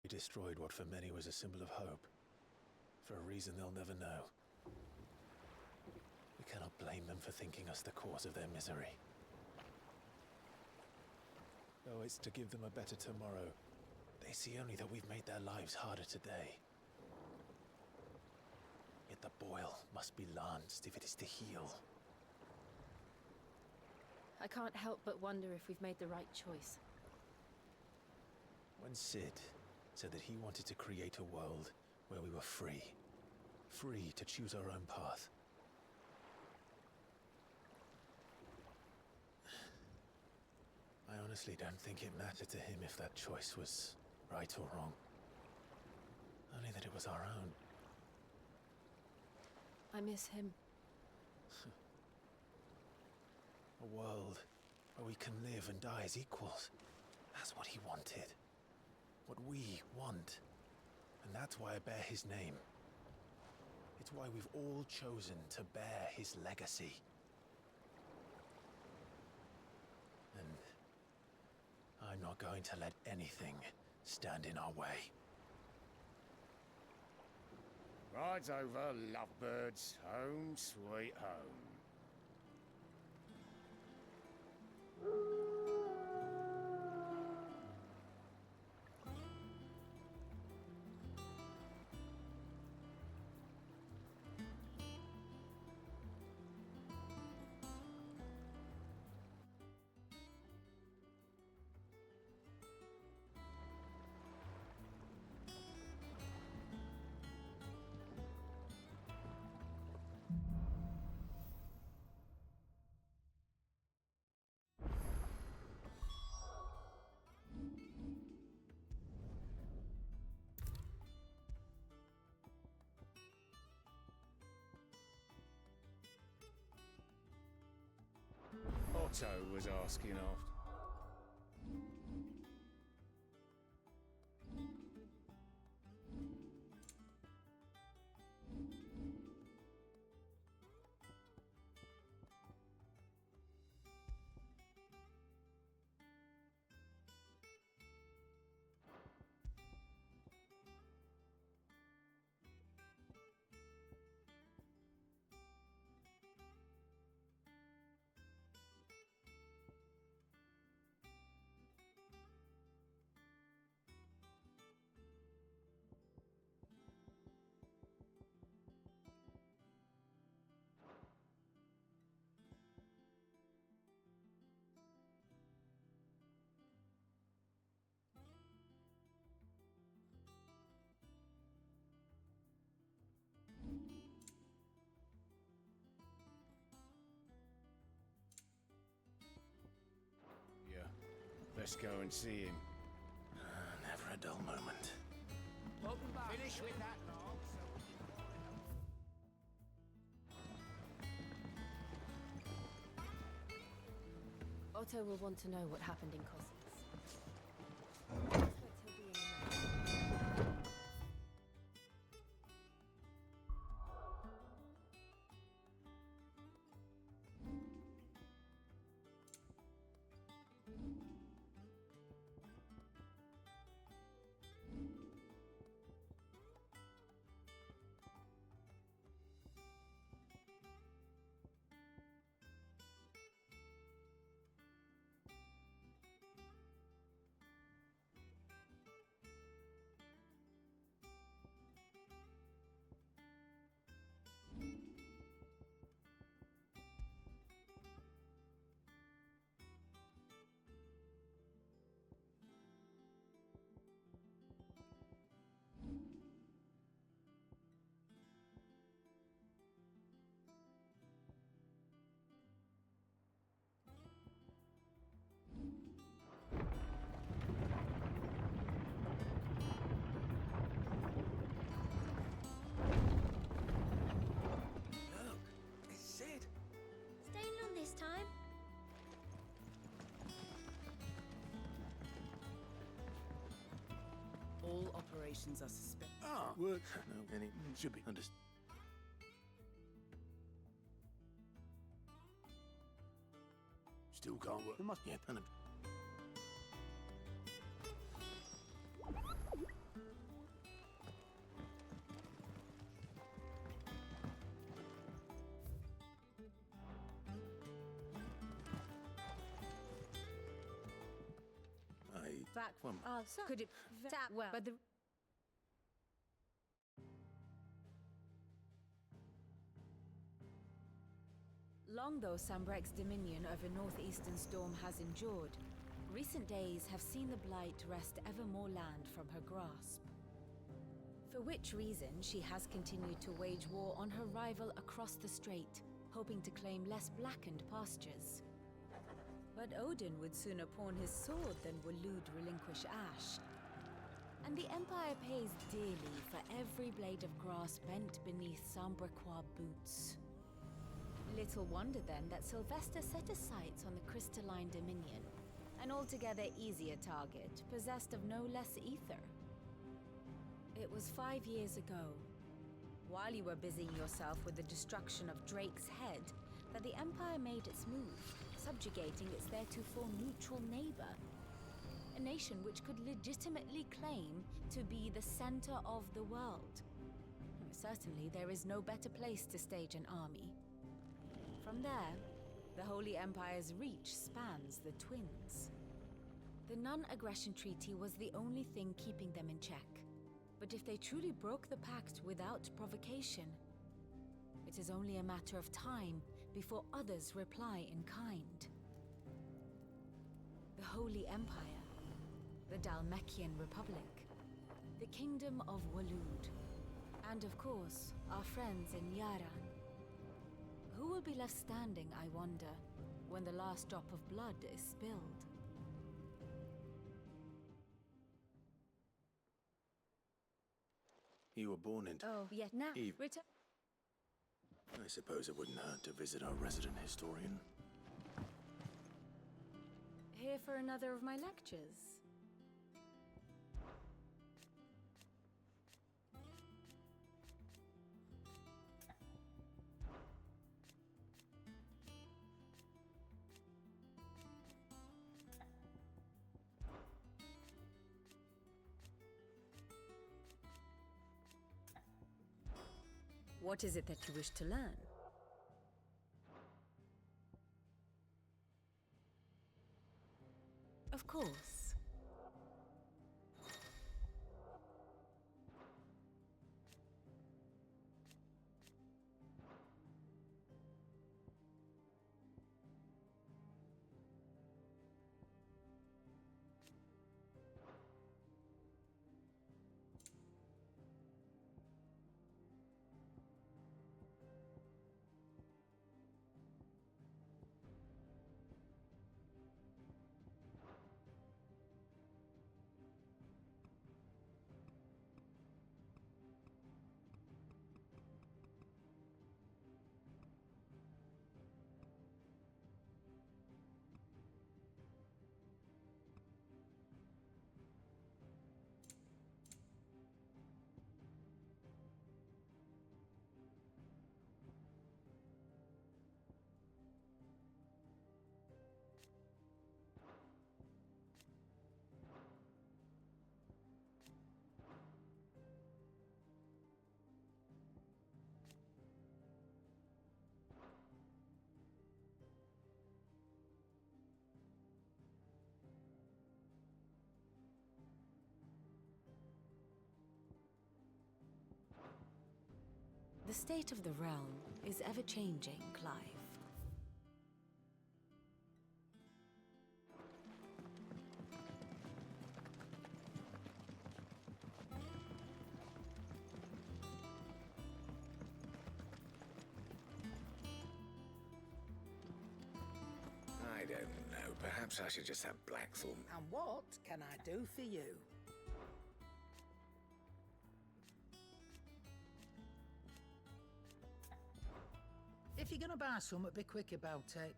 We destroyed what for many was a symbol of hope. For a reason they'll never know. We cannot blame them for thinking us the cause of their misery. Though it's to give them a better tomorrow, they see only that we've made their lives harder today. Yet the boil must be lanced if it is to heal.
I can't help but wonder if we've made the right choice.
When Sid said that he wanted to create a world where we were free. Free to choose our own path. I honestly don't think it mattered to him if that choice was right or wrong. Only that it was our own.
I miss him.
A world where we can live and die as equals. That's what he wanted. What we want. And that's why I bear his name. It's why we've all chosen to bear his legacy. And I'm not going to let anything stand in our way.
Rides over, lovebirds. Home, sweet home. Otto was asking after. Let's go and see him.
Never a dull moment.
Welcome back. Finish with that log, so
Otto will want to know what happened in Cosmos.
Time?
All operations are suspended.
Ah, work. No, any should be understood. Still can't work. There must be a ton of.
Could it that well? But the long though Sambrek's dominion over northeastern Storm has endured, recent days have seen the Blight wrest ever more land from her grasp. For which reason she has continued to wage war on her rival across the strait, hoping to claim less blackened pastures. But Odin would sooner pawn his sword than Waloed relinquish Ash. And the Empire pays dearly for every blade of grass bent beneath Sambrequois boots. Little wonder then that Sylvester set his sights on the crystalline dominion, an altogether easier target, possessed of no less ether. It was 5 years ago, while you were busying yourself with the destruction of Drake's head, that the Empire made its move, subjugating its theretofore neutral neighbor. A nation which could legitimately claim to be the center of the world. Certainly, there is no better place to stage an army. From there, the Holy Empire's reach spans the Twins. The non-aggression treaty was the only thing keeping them in check. But if they truly broke the pact without provocation, it is only a matter of time before others reply in kind. The Holy Empire, the Dhalmekian Republic, the Kingdom of Waloed, and of course, our friends in Yaran. Who will be left standing, I wonder, when the last drop of blood is spilled?
You were born into...
Oh, yet now,
Eve.
return.
I suppose it wouldn't hurt to visit our resident historian.
Here for another of my lectures? What is it that you wish to learn? Of course. The state of the realm is ever-changing, Clive.
I don't know. Perhaps I should just have Blackthorn.
And what can I do for you? If you're gonna buy something, be quick about it.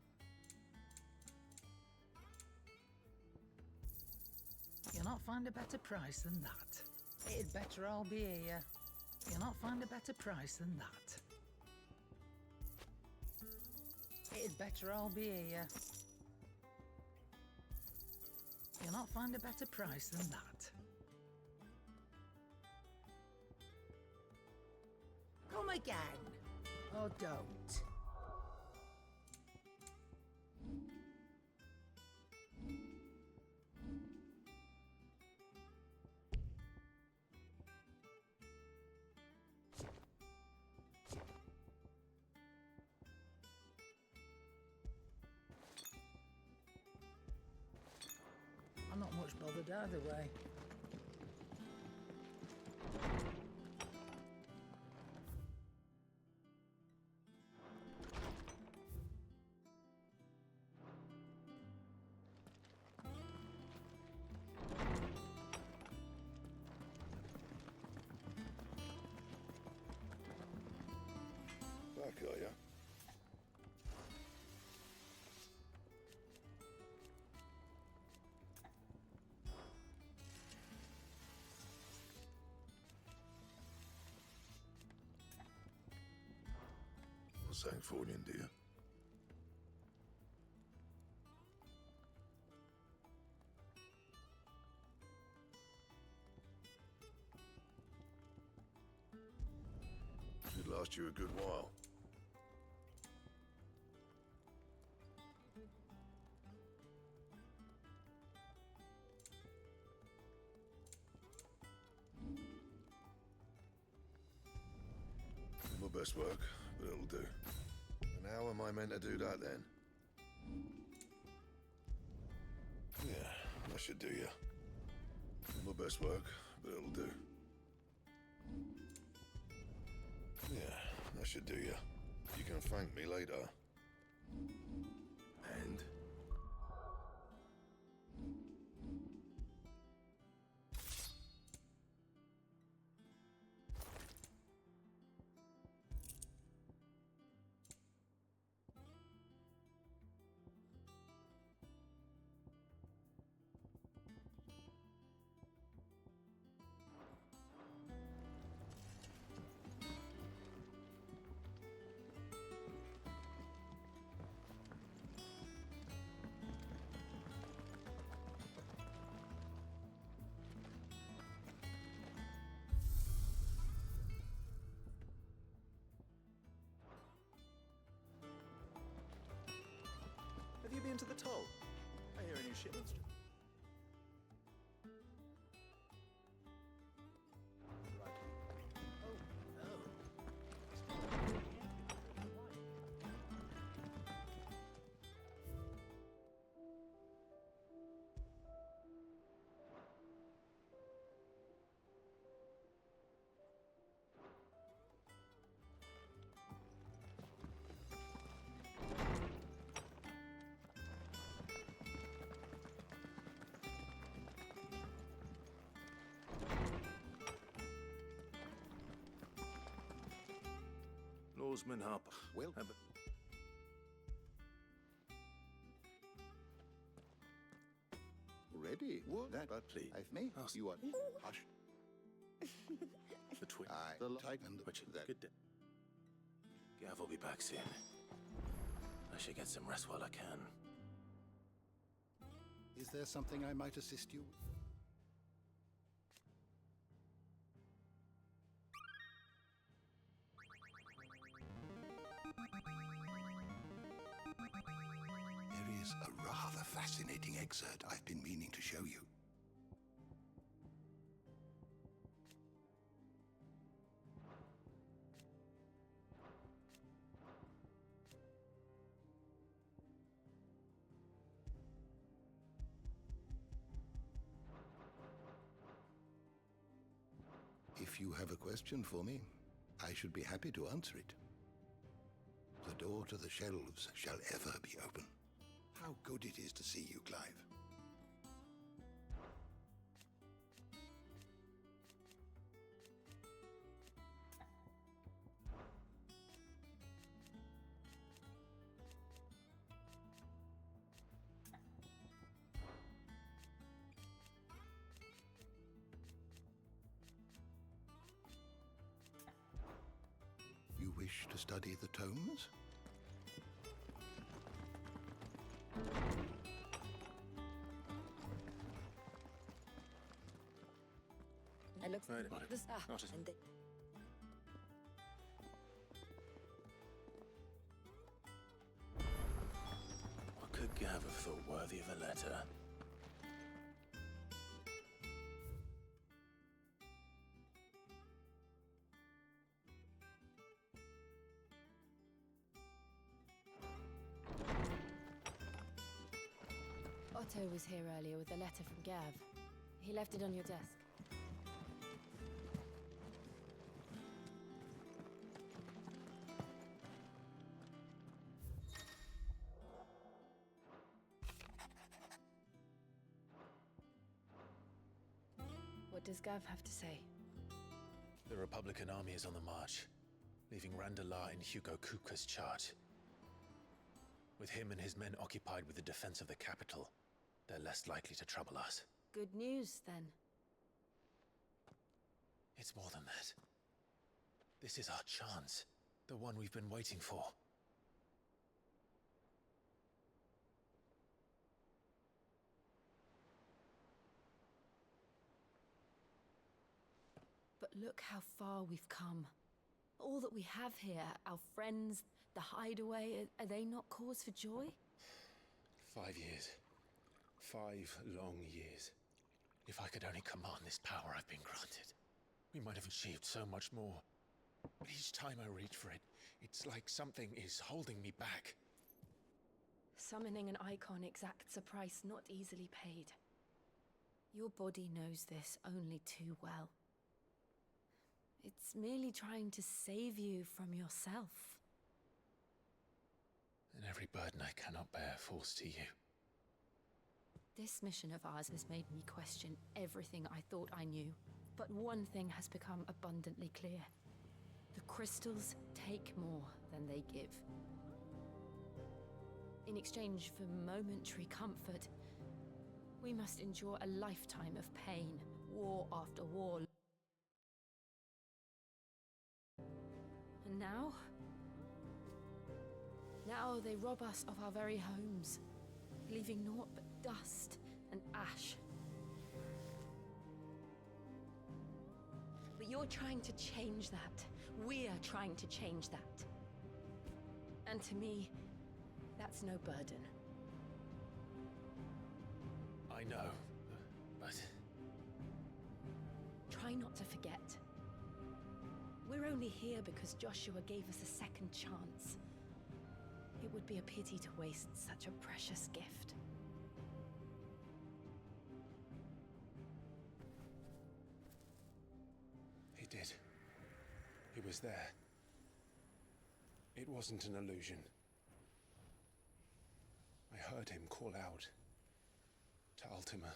You'll not find a better price than that. It'd better all be here. You'll not find a better price than that. It'd better all be here. You'll not find a better price than that. Come again, or don't. I'm not much bothered either way.
Back, are ya? Sang for you, dear. Should last you a good while. My best work, but it'll do. And how am I meant to do that then? Yeah, that should do ya. My best work, but it'll do. Yeah, that should do ya. You can thank me later. And?
shit monster.
Lawsman Harper.
Well, ready? What? That, but please, me. You are. Hush.
The twin.
The type and
Which
that.
good day. Gav will be back soon. I should get some rest while I can.
Is there something I might assist you with?
There is a rather fascinating excerpt I've been meaning to show you. If you have a question for me, I should be happy to answer it. The door to the shelves shall ever be open. How good it is to see you, Clive. You wish to study the tomes?
It looks
Right.
this
Not as-
and the,
What could Gav have thought worthy of a letter?
Otto was here earlier with a letter from Gav. He left it on your desk. What does Gav have to say?
The Republican army is on the march, leaving Randalar in Hugo Kuka's charge. With him and his men occupied with the defense of the capital, they're less likely to trouble us.
Good news, then.
It's more than that. This is our chance, the one we've been waiting for.
But look how far we've come. All that we have here, our friends, the hideaway, are they not cause for joy?
5 years. 5 long years. If I could only command this power I've been granted, we might have achieved so much more. But each time I reach for it, it's like something is holding me back.
Summoning an icon exacts a price not easily paid. Your body knows this only too well. It's merely trying to save you from yourself.
And every burden I cannot bear falls to you.
This mission of ours has made me question everything I thought I knew. But one thing has become abundantly clear. The crystals take more than they give. In exchange for momentary comfort, we must endure a lifetime of pain, war after war. And now? Now they rob us of our very homes, leaving naught but dust and ash. But you're trying to change that. We're trying to change that. And to me, that's no burden.
I know, but...
Try not to forget. We're only here because Joshua gave us a second chance. It would be a pity to waste such a precious gift.
He did. He was there. It wasn't an illusion. I heard him call out to Ultima.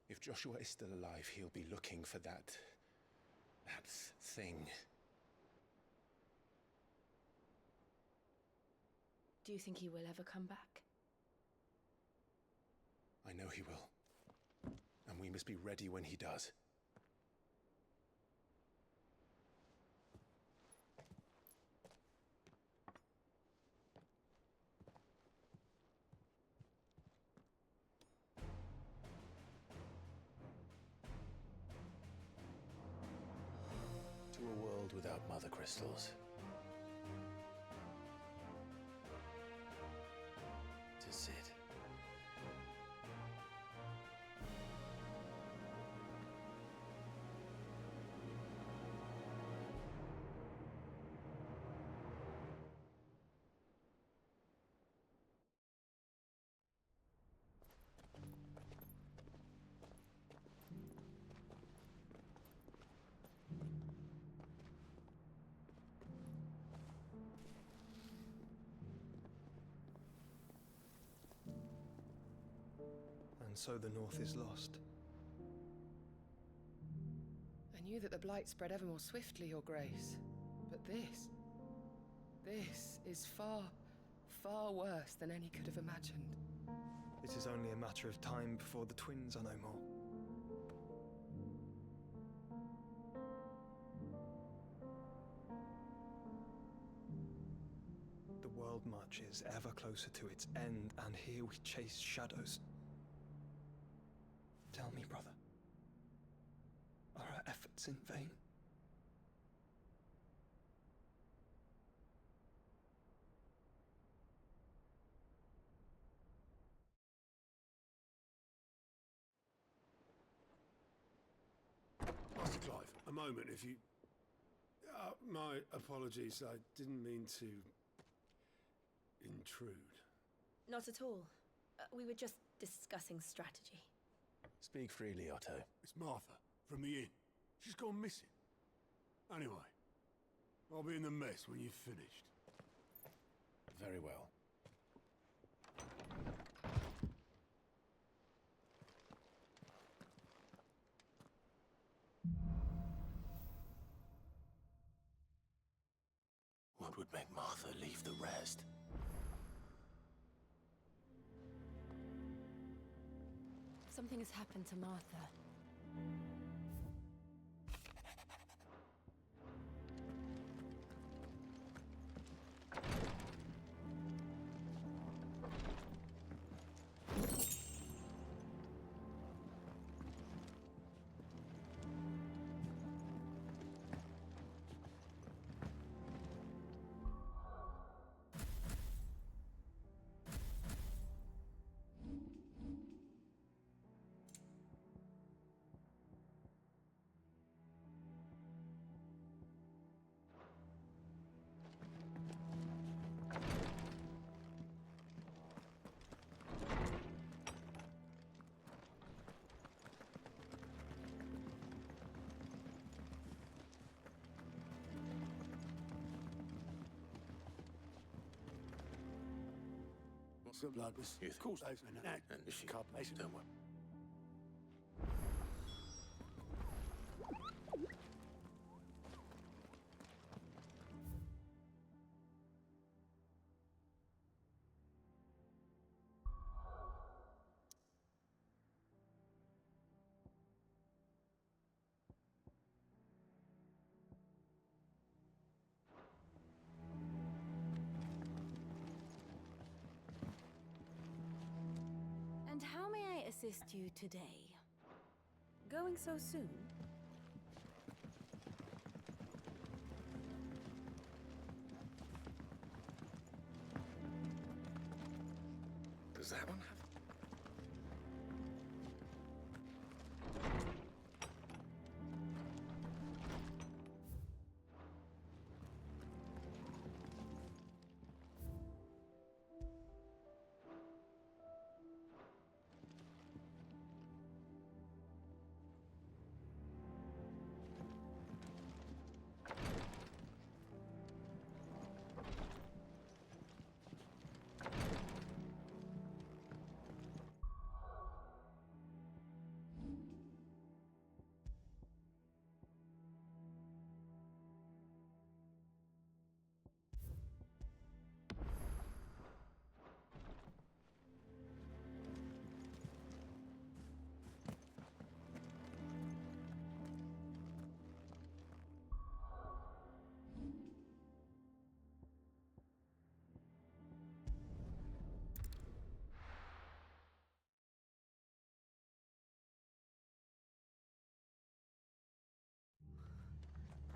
If Joshua is still alive, he'll be looking for that thing.
Do you think he will ever come back?
I know he will. And we must be ready when he does. To a world without mother crystals. To Sid.
And so the North is lost.
I knew that the Blight spread ever more swiftly, Your Grace. But this is far, far worse than any could have imagined.
It is only a matter of time before the twins are no more. The world marches ever closer to its end, and here we chase shadows. Tell me, brother, are our efforts in vain?
Master Clive, a moment, if you... my apologies, I didn't mean to... intrude.
Not at all. We were just discussing strategy.
Speak freely, Otto.
It's Martha, from the inn. She's gone missing. Anyway, I'll be in the mess when you've finished.
Very well.
What would make Martha leave the rest?
Something has happened to Martha.
Some blood was... Of course, and she can't place it.
Don't worry.
And how may I assist you today? Going so soon?
Does that one have...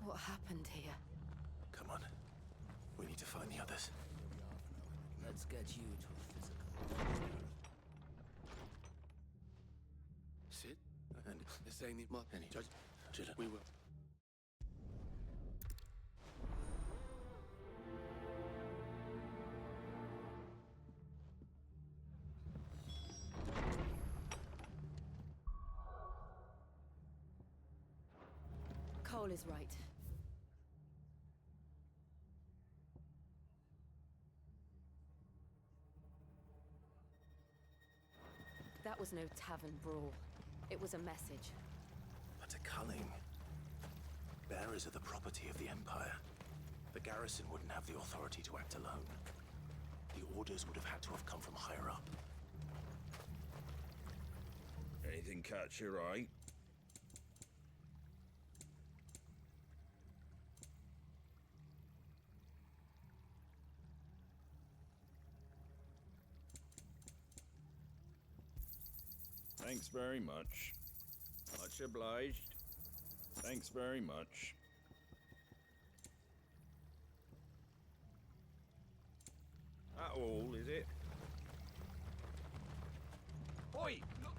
What happened here?
Come on. We need to find the others.
Let's get you to a physical.
Sit. And they're saying the mark. Judge, we will.
Cole is right. That was no tavern brawl. It was a message.
But a culling. Bearers are the property of the Empire. The garrison wouldn't have the authority to act alone. The orders would have had to have come from higher up.
Anything catch your eye? Thanks very much. Much obliged. Thanks very much. That all, is it? Oi! Look!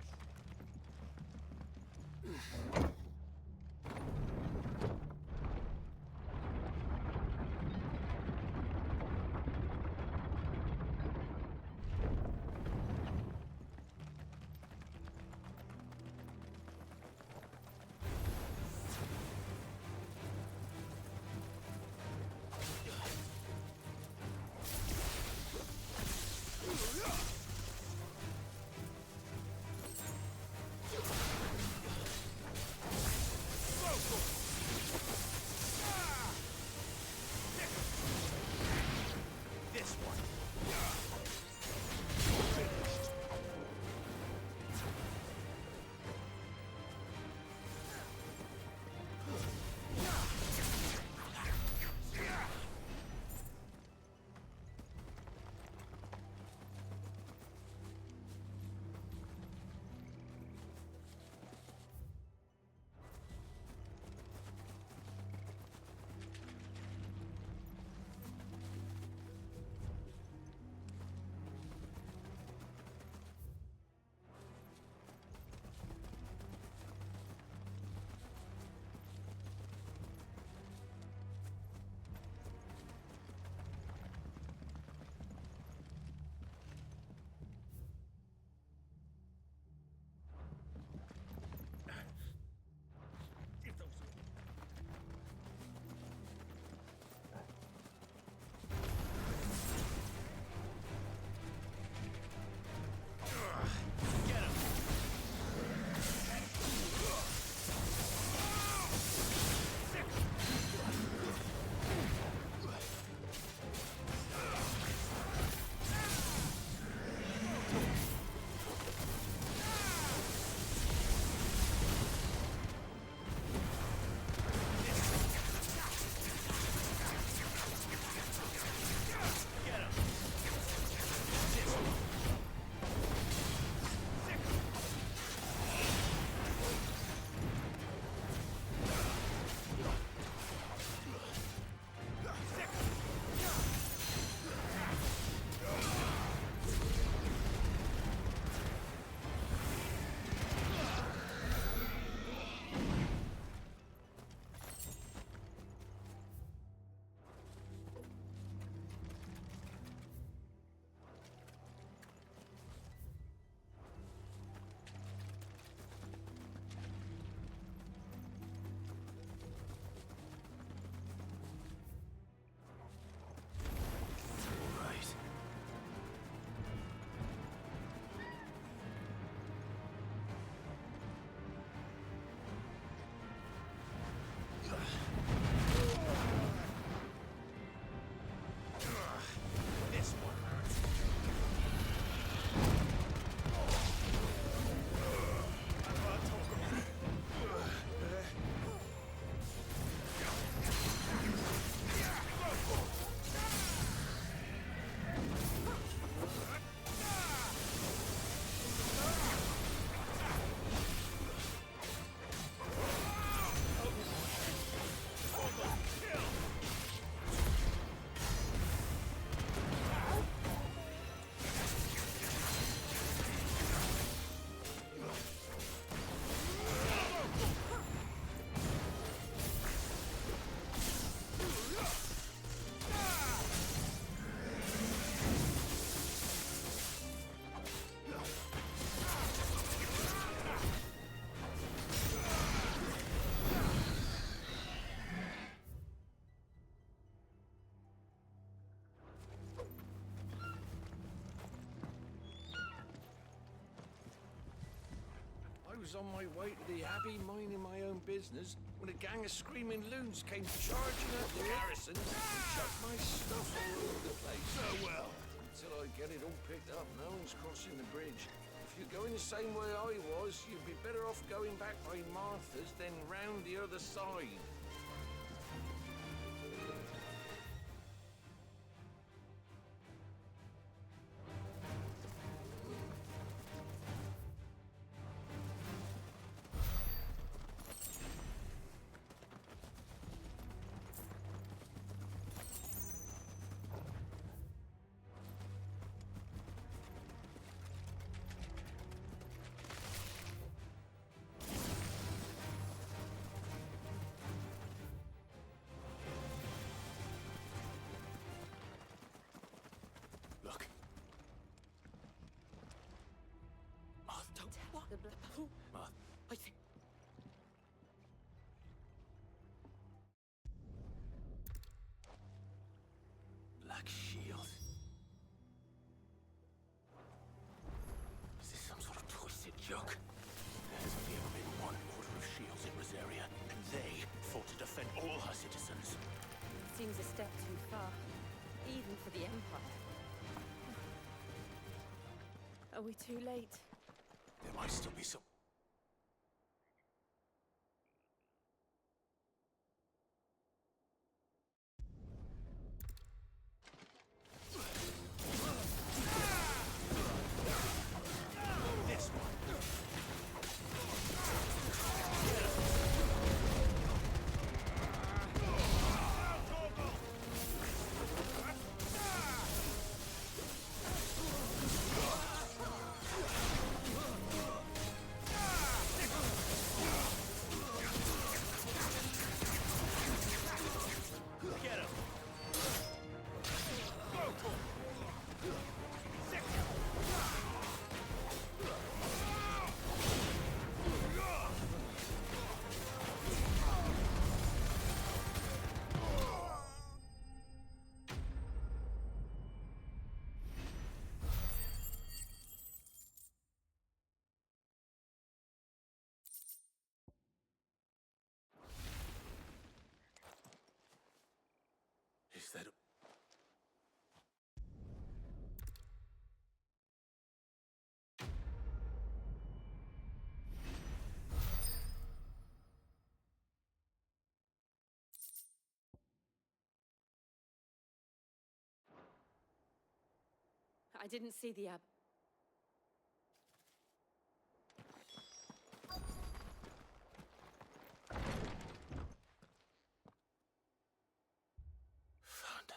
was on my way to the abbey minding my own business when a gang of screaming loons came charging at the garrison and chucked my stuff all over the place.
So well.
Until I get it all picked up, no one's crossing the bridge. If you're going the same way I was, you'd be better off going back by Martha's than round the other side.
Look. Marth, don't.
What? The black.
Marth.
I think.
Black shield. Is this some sort of twisted joke? There has only ever been one order of shields in Rosaria, and they fought to defend all her citizens.
Seems a step too far, even for the Empire. Are we too late?
There might still be some. This one. Get him! Is that a...
I didn't see the
Found her.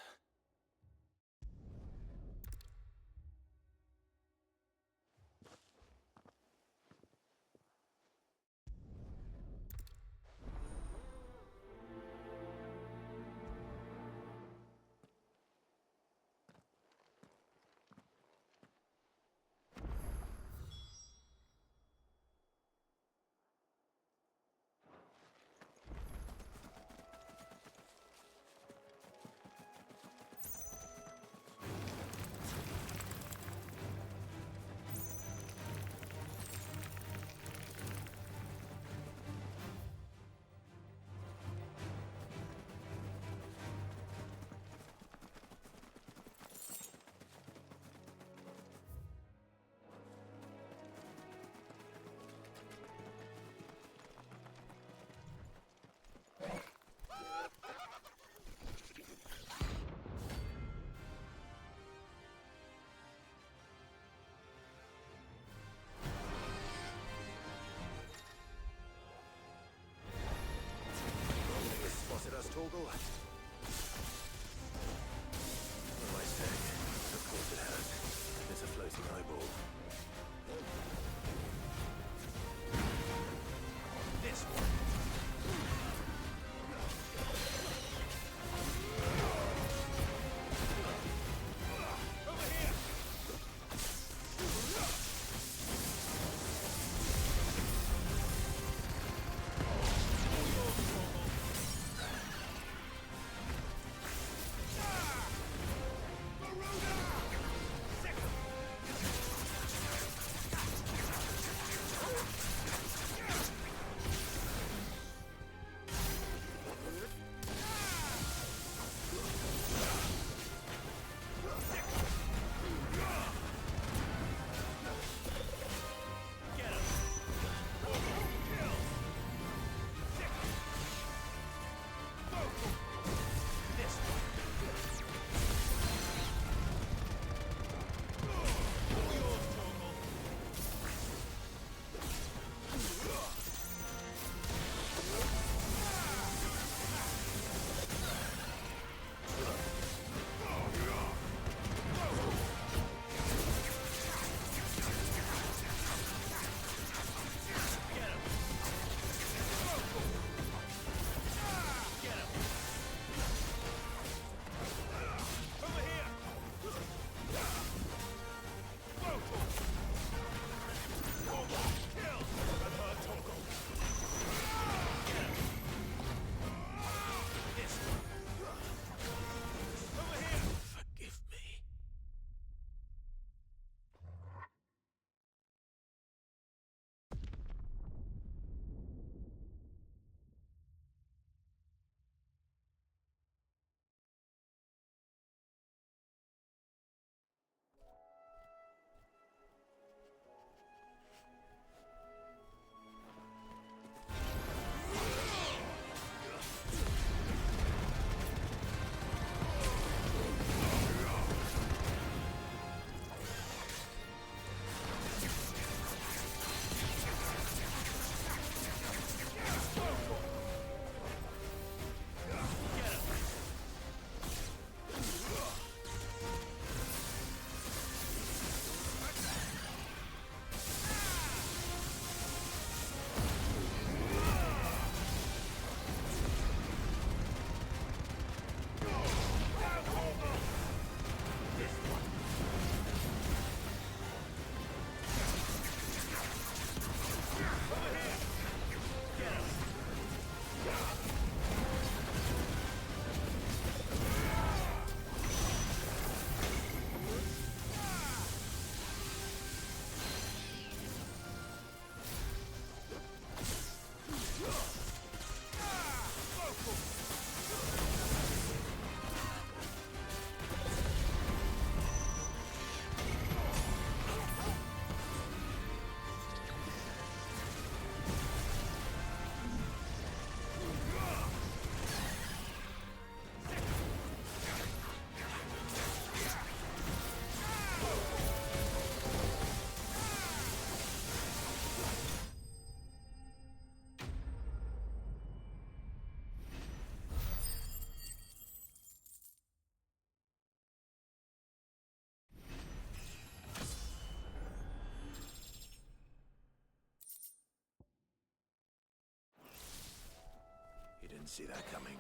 didn't see that coming.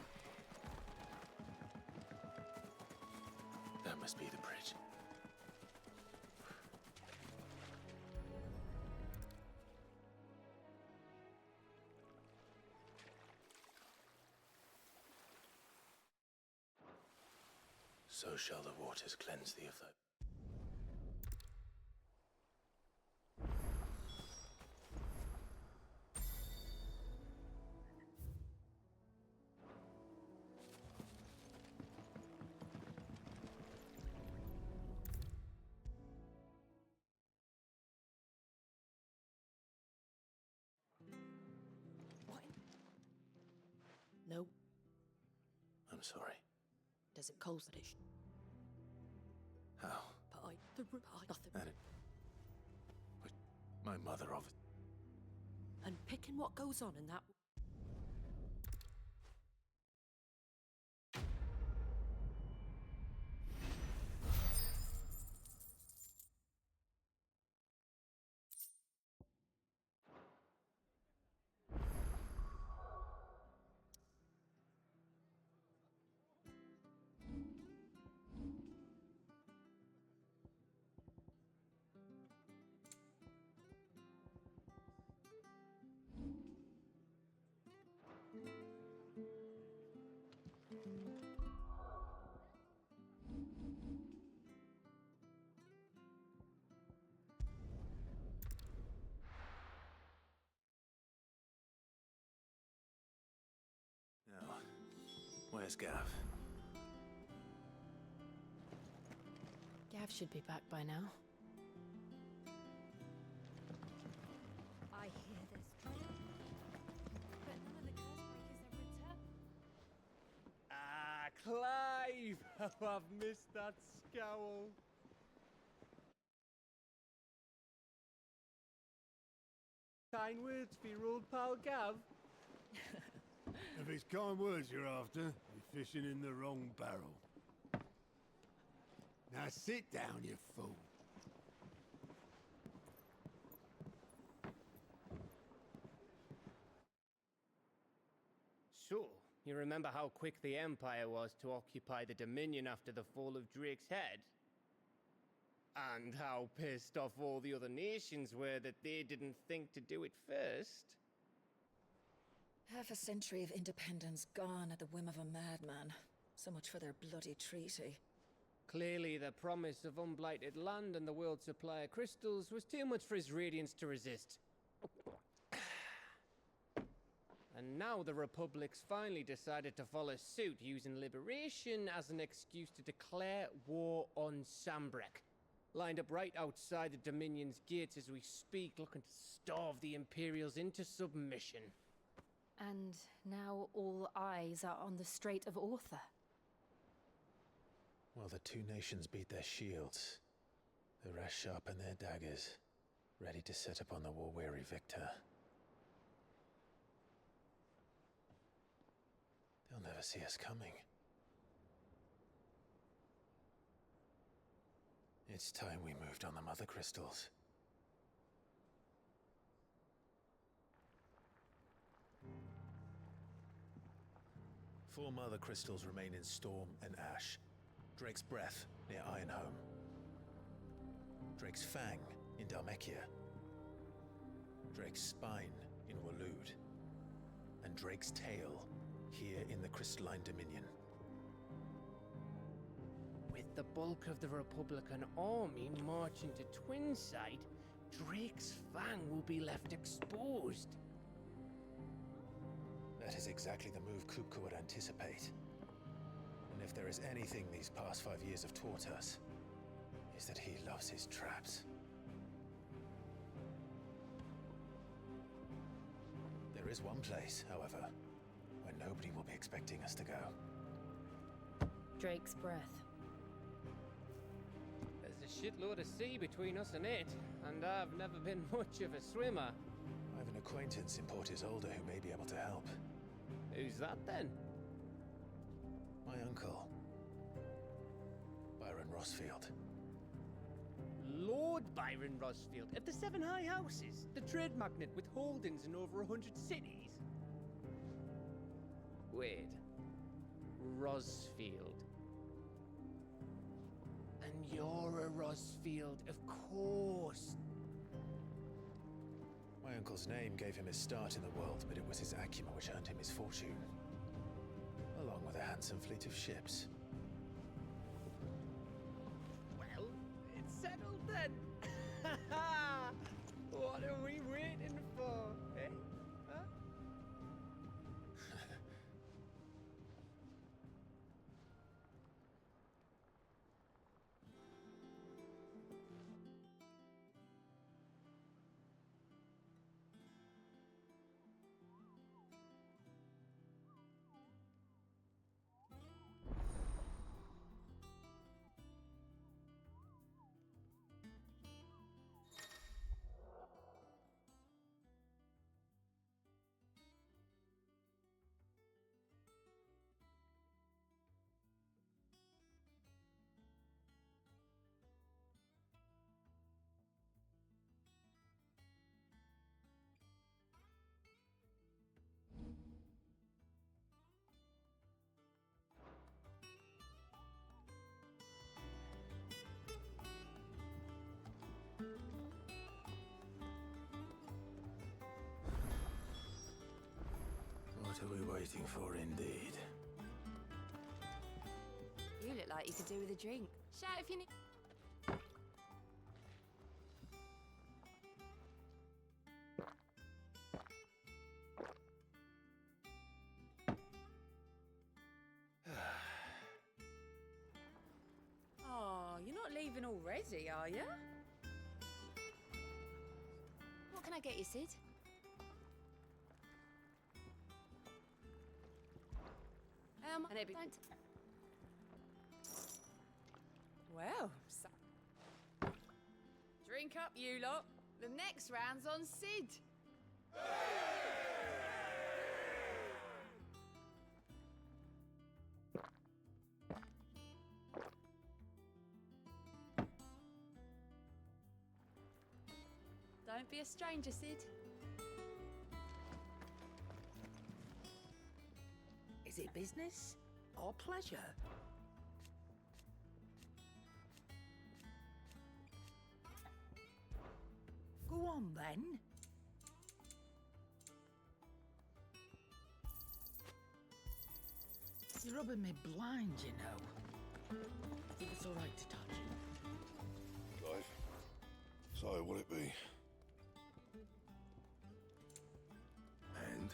That must be the bridge. So shall the waters cleanse thee of thy...
No.
I'm sorry.
Does it cause the dish?
How?
Pie. The pie. Nothing.
And it... But my mother of it.
And picking what goes on in that...
Now, where's Gav?
Gav should be back by now.
I hear there's trouble. But none of the curse breakers have returned.
Ah, Clive! How I've missed that scowl. Kind words for your old pal Gav.
If it's kind words you're after, you're fishing in the wrong barrel. Now sit down, you fool.
So, you remember how quick the Empire was to occupy the Dominion after the fall of Drake's head? And how pissed off all the other nations were that they didn't think to do it first?
Half a century of independence gone at the whim of a madman. So much for their bloody treaty.
Clearly, the promise of unblighted land and the world's supply of crystals was too much for his radiance to resist. And now the Republic's finally decided to follow suit, using liberation as an excuse to declare war on Sambrek. Lined up right outside the Dominion's gates as we speak, looking to starve the Imperials into submission.
And now all eyes are on the Strait of Author.
While the two nations beat their shields, the rest sharpen their daggers, ready to set upon the war-weary victor. They'll never see us coming. It's time we moved on the Mother Crystals. Four Mother Crystals remain in Storm and Ash. Drake's Breath near Ironhome. Drake's Fang in Dhalmekia. Drake's Spine in Waloed. And Drake's Tail here in the Crystalline Dominion.
With the bulk of the Republican army marching to Twinside, Drake's Fang will be left exposed.
That is exactly the move Kupka would anticipate. And if there is anything these past 5 years have taught us, is that he loves his traps. There is one place, however, where nobody will be expecting us to go.
Drake's Breath.
There's a shitload of sea between us and it, and I've never been much of a swimmer.
I have an acquaintance in Port Isolde who may be able to help.
Who's that then?
My uncle, Byron Rossfield.
Lord Byron Rossfield of the Seven High Houses, the trade magnate with holdings in over 100 cities. Wait. Rosfield. And you're a Rosfield, of course.
My uncle's name gave him his start in the world, but it was his acumen which earned him his fortune. Along with a handsome fleet of ships.
Well, it's settled then. What are we waiting for, eh? Huh?
What are we waiting for, indeed?
You look like you could do with a drink. Shout if you need. Oh, you're not leaving already, are you? What can I get you, Sid? And it be... Well, drink up, you lot. The next round's on Sid. Don't be a stranger, Sid.
Is it business or pleasure? Go on, then. You're rubbing me blind, you know. If it's all right to touch.
Clive, so will it be? And?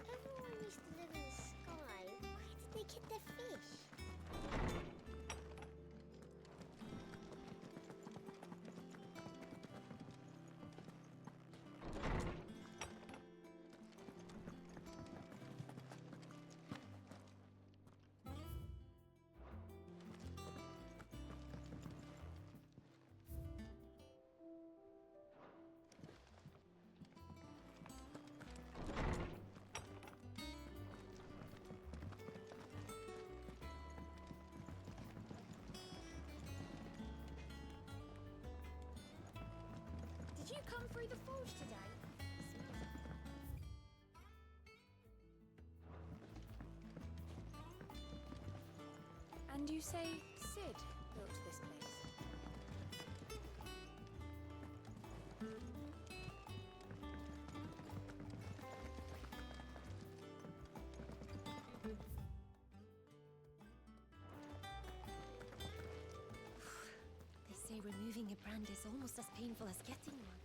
Everyone used to live in the sky. Where did they get their fish?
Did you come through the forge today? And you say Sid built this place?
They say removing a brand is almost as painful as getting one.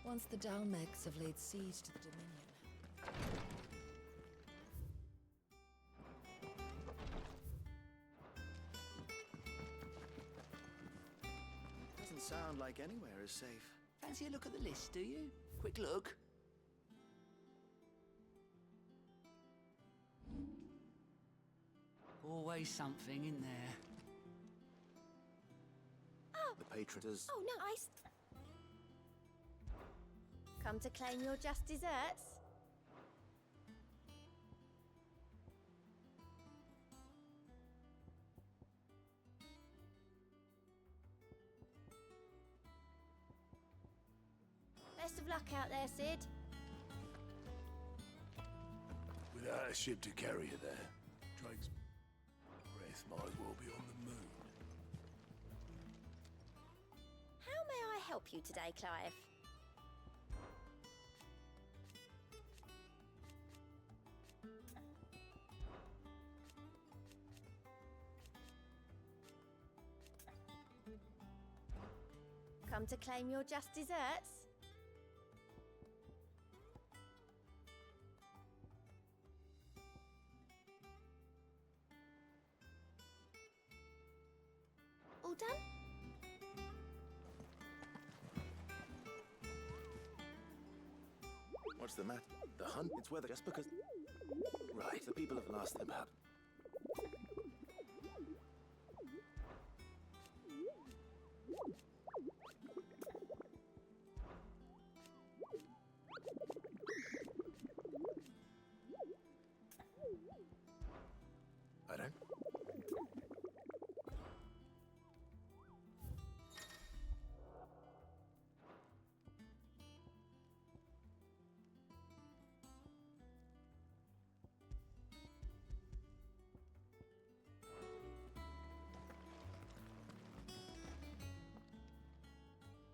Once the Dalmegs have laid siege to the Dominion.
Doesn't sound like anywhere is safe. Fancy a look at the list, do you? Quick look. always something in there.
Oh!
The patron does.
Oh, no, Come to claim your just desserts? Best of luck out there, Sid.
Without a ship to carry you there, Drake's breath might as well be on the moon.
How may I help you today, Clive? Come to claim your just desserts? All done?
What's the matter? The hunt? It's weather just because. Right, the people have lost their map. I don't.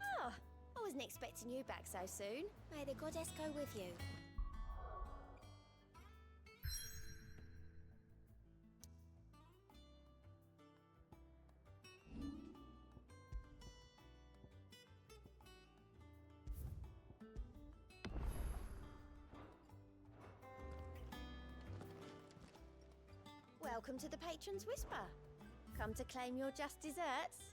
Oh, I wasn't expecting you back so soon. May the goddess go with you. Welcome to the Patron's Whisper. Come to claim your just desserts?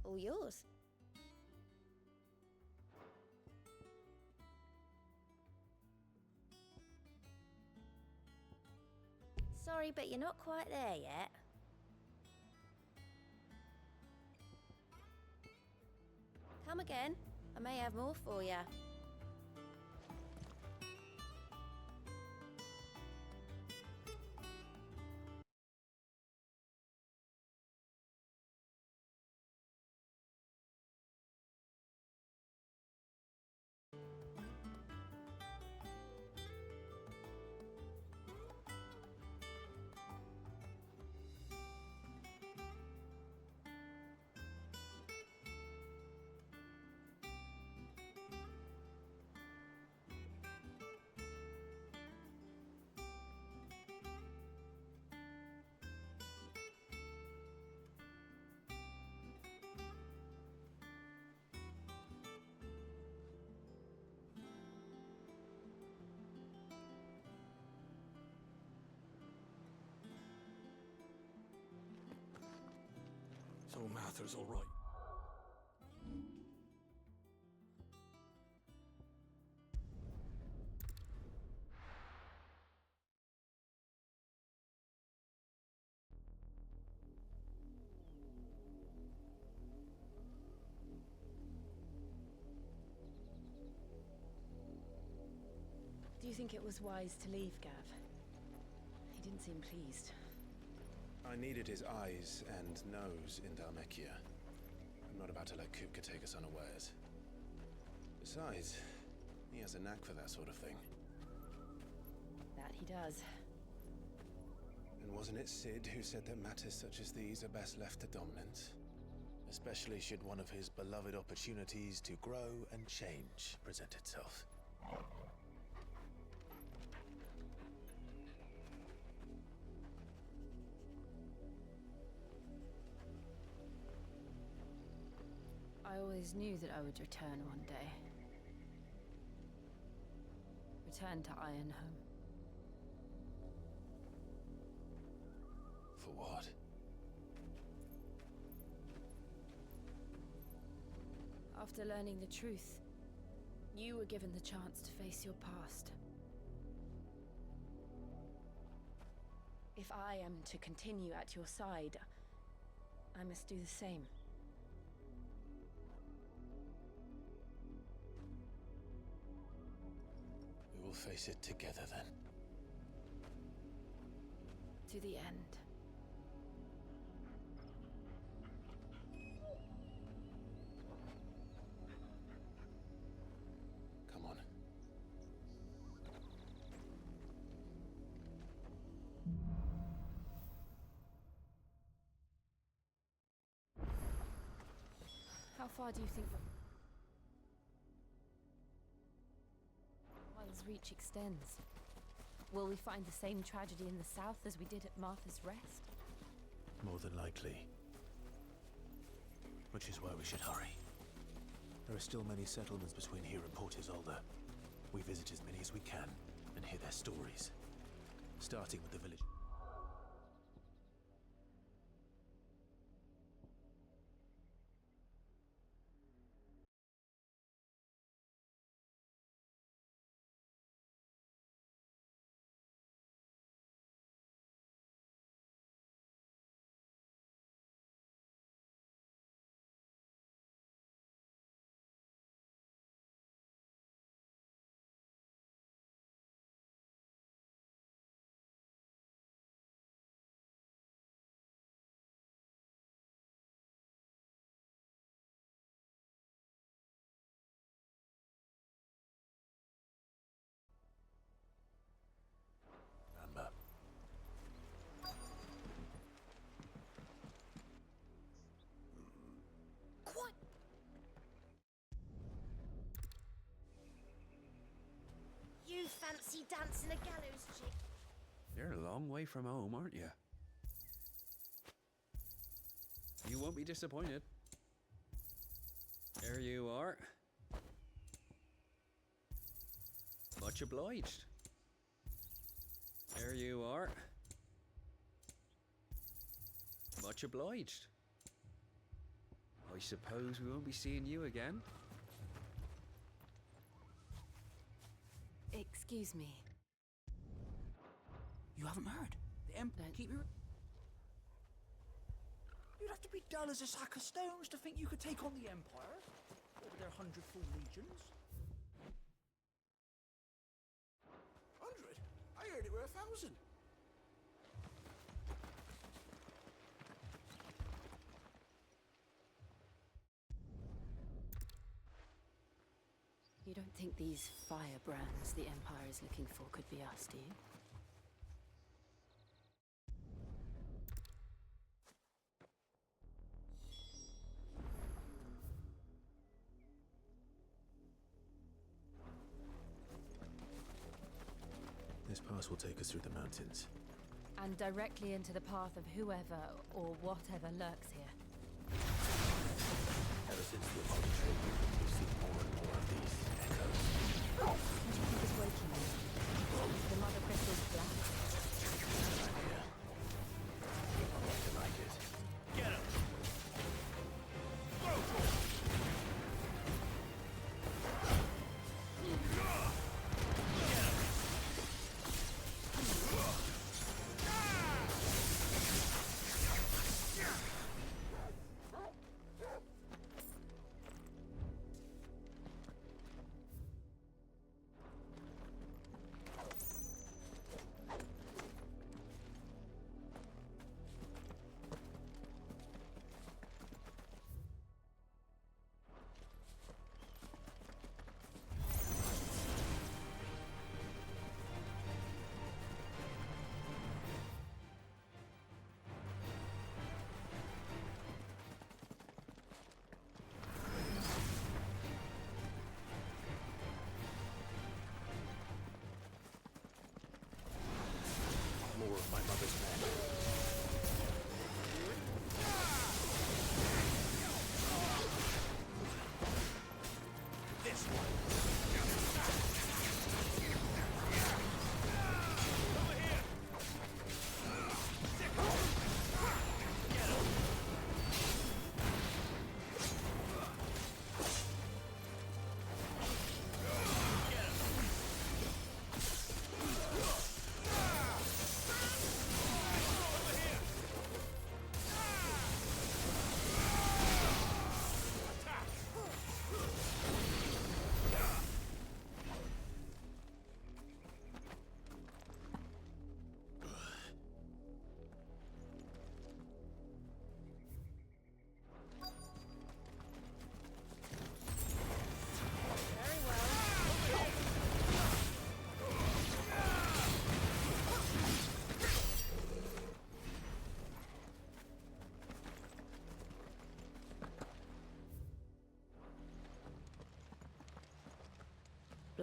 All yours. Sorry, but you're not quite there yet. Come again. I may have more for you.
So Mather's all right.
Do you think it was wise to leave, Gav? He didn't seem pleased.
I needed his eyes and nose in Dhalmekia. I'm not about to let Kupka take us unawares. Besides, he has a knack for that sort of thing.
that, he does.
And wasn't it Sid who said that matters such as these are best left to dominance? Especially should one of his beloved opportunities to grow and change present itself.
I always knew that I would return one day. Return to Ironhome.
For what?
After learning the truth, you were given the chance to face your past.
If I am to continue at your side, I must do the same.
We will face it together then.
To the end.
Come on.
How far do you think Mother's reach extends? Will we find the same tragedy in the south as we did at Martha's Rest?
More than likely. Which is why we should hurry. There are still many settlements between here and Port Isolde. We visit as many as we can and hear their stories. Starting with the village.
You fancy dancing a gallows chick?
You're a long way from home, aren't you? You won't be disappointed. There you are. Much obliged. There you are. Much obliged. I suppose we won't be seeing you again.
Excuse me.
You haven't heard? The Emperor... Keep your... You'd have to be dull as a sack of stones to think you could take on the Empire over their 100-full legions.
100? I heard it were 1,000.
You don't think these firebrands the Empire is looking for could be us, do you?
This pass will take us through the mountains.
And directly into the path of whoever or whatever lurks here.
Ever since the Apollo trade, we've seen more and more of these echoes.
What do you think is waking you? The Mother Crystal's black?
An idea. I'd like to like it. Get him! Go for it!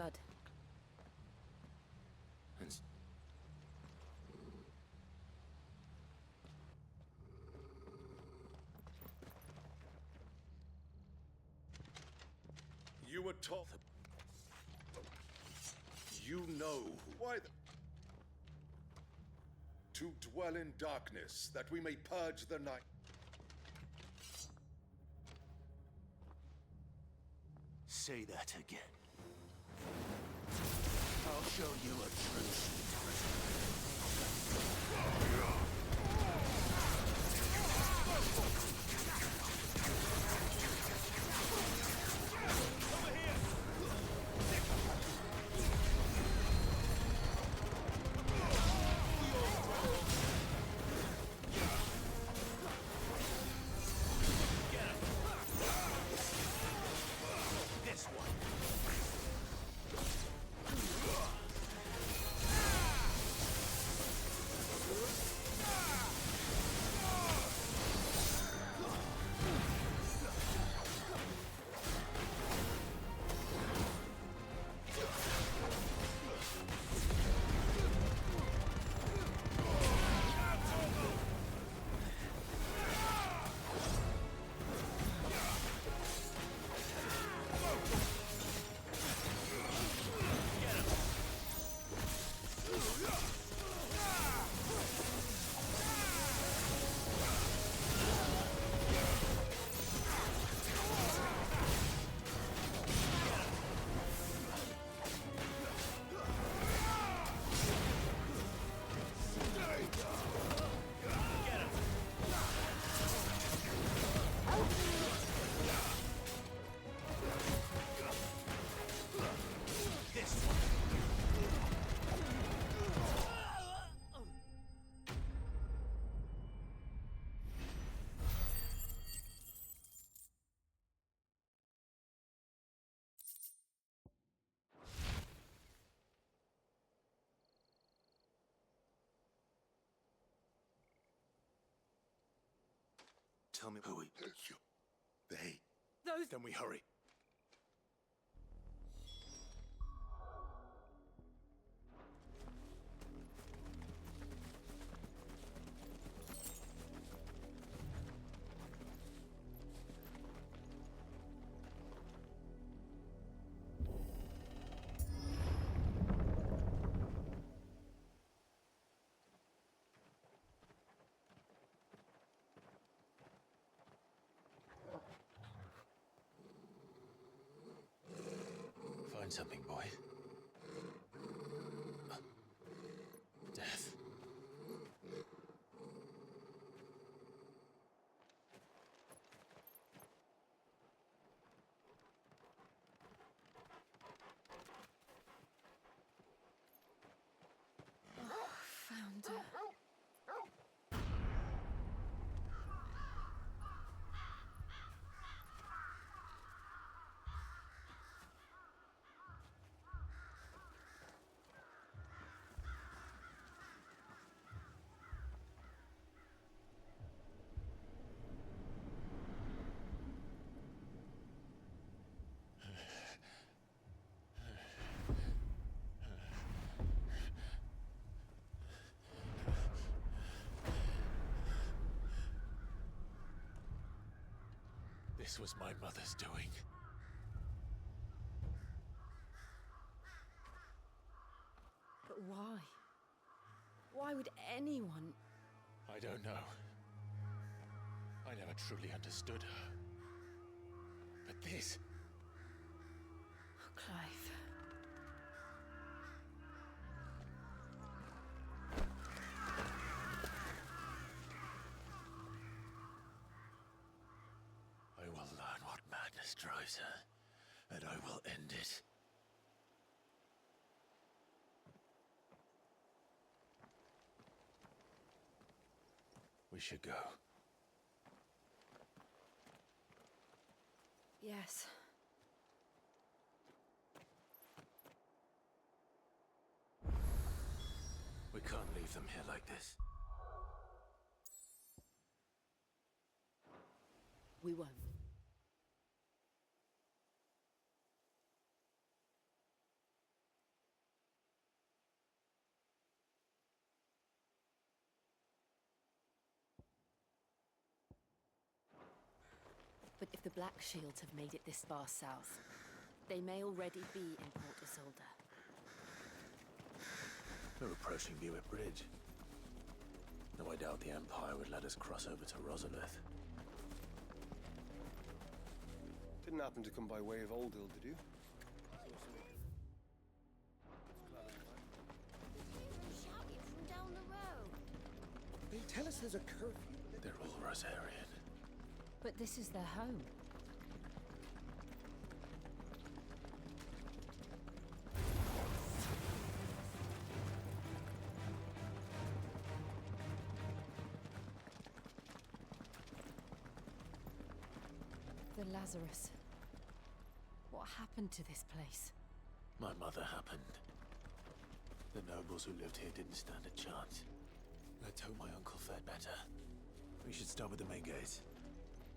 blood.
And
you were taught. You know why. To dwell in darkness, that we may purge the night.
Say that again. I'll show you a truth. Tell me who we...
They.
Those...
Then we hurry. Find something, boy. Death.
Found her.
This was my mother's doing.
But why? Why would anyone...
I don't know. I never truly understood her. But this...
Clive.
I will learn what madness drives her, and I will end it. We should go.
Yes.
We can't leave them here like this.
We won't.
But if the Black Shields have made it this far south, they may already be in Port Isolde.
We're approaching Buick Bridge. Though I doubt the Empire would let us cross over to Rosalith.
Didn't happen to come by way of Old Hill, did you?
Shouting from down the road.
They tell us there's a curfew.
They're all Rosarian.
But this is their home. The Lazarus. What happened to this place?
My mother happened. The nobles who lived here didn't stand a chance. Let's hope my uncle fared better. We should start with the main gate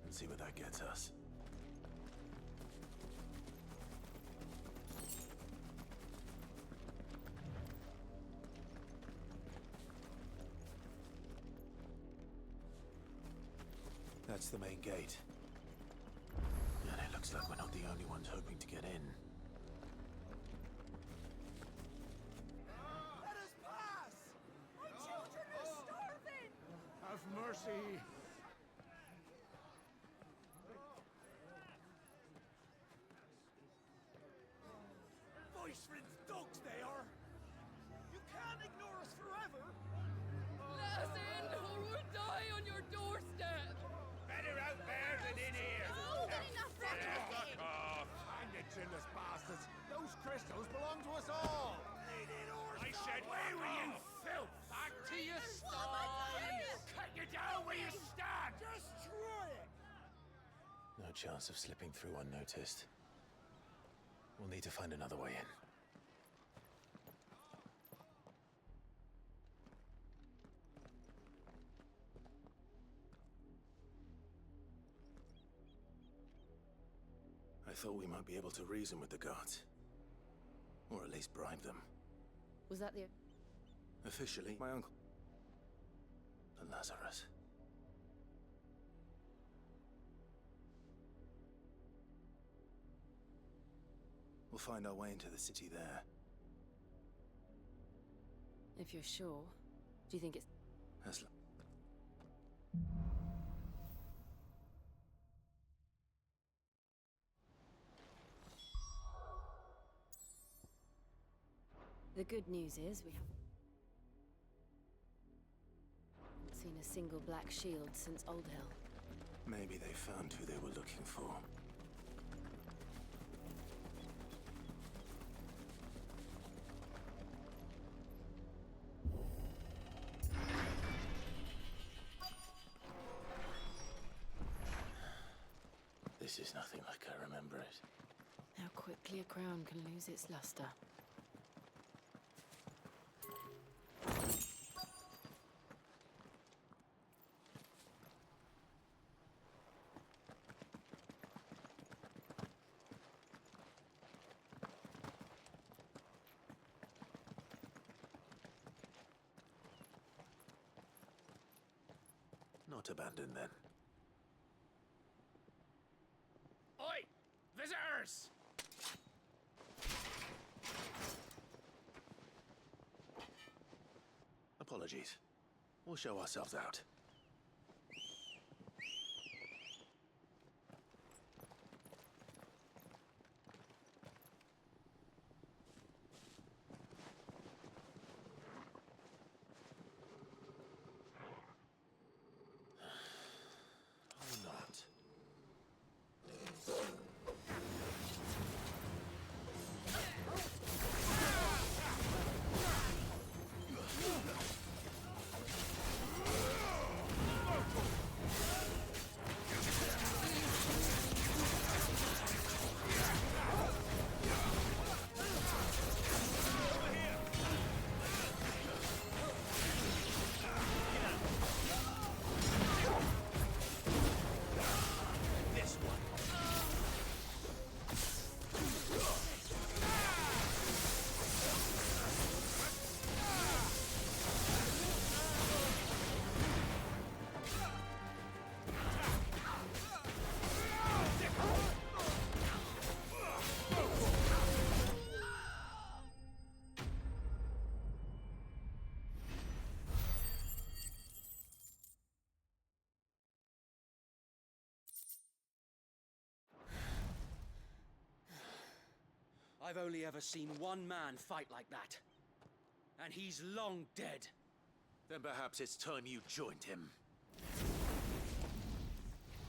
and see where that gets us. That's the main gate. And it looks like we're not the only ones hoping to get in.
Let us pass! My children are starving!
Have mercy!
Voice-rinsed dogs they are! You can't ignore us forever!
Let us in, or we'll die on your doorstep!
Better out there than in here!
Oh, good enough, Rocky!
Find the chinless bastards! Those crystals belong to us all! I said, where were you, filth? Back to your stalls! Cut you down where you stand!
Just try it!
No chance of slipping through unnoticed. We'll need to find another way in. I thought we might be able to reason with the guards. Or at least bribe them.
Was that the...
Officially, my uncle. The Lazarus. We'll find our way into the city there.
If you're sure, do you think it's...
As
The good news is we haven't seen a single black shield since Old Hill.
maybe they found who they were looking for. This is nothing like I remember it.
How quickly a crown can lose its luster.
Not abandoned then.
Oi! Visitors!
Apologies. We'll show ourselves out. Or not.
I've only ever seen one man fight like that. And he's long dead.
Then perhaps it's time you joined him.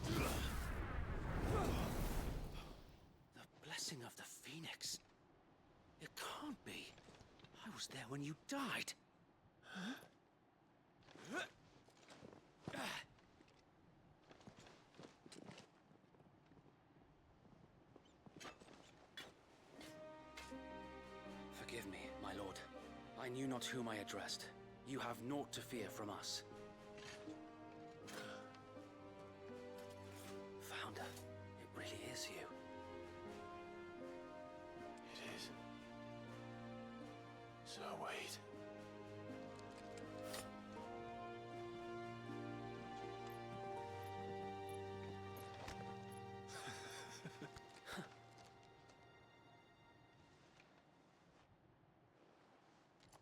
The blessing of the Phoenix. It can't be. I was there when you died. Huh? Forgive me, my lord. I knew not whom I addressed. You have naught to fear from us. Founder, it really is you.
It is. So wait.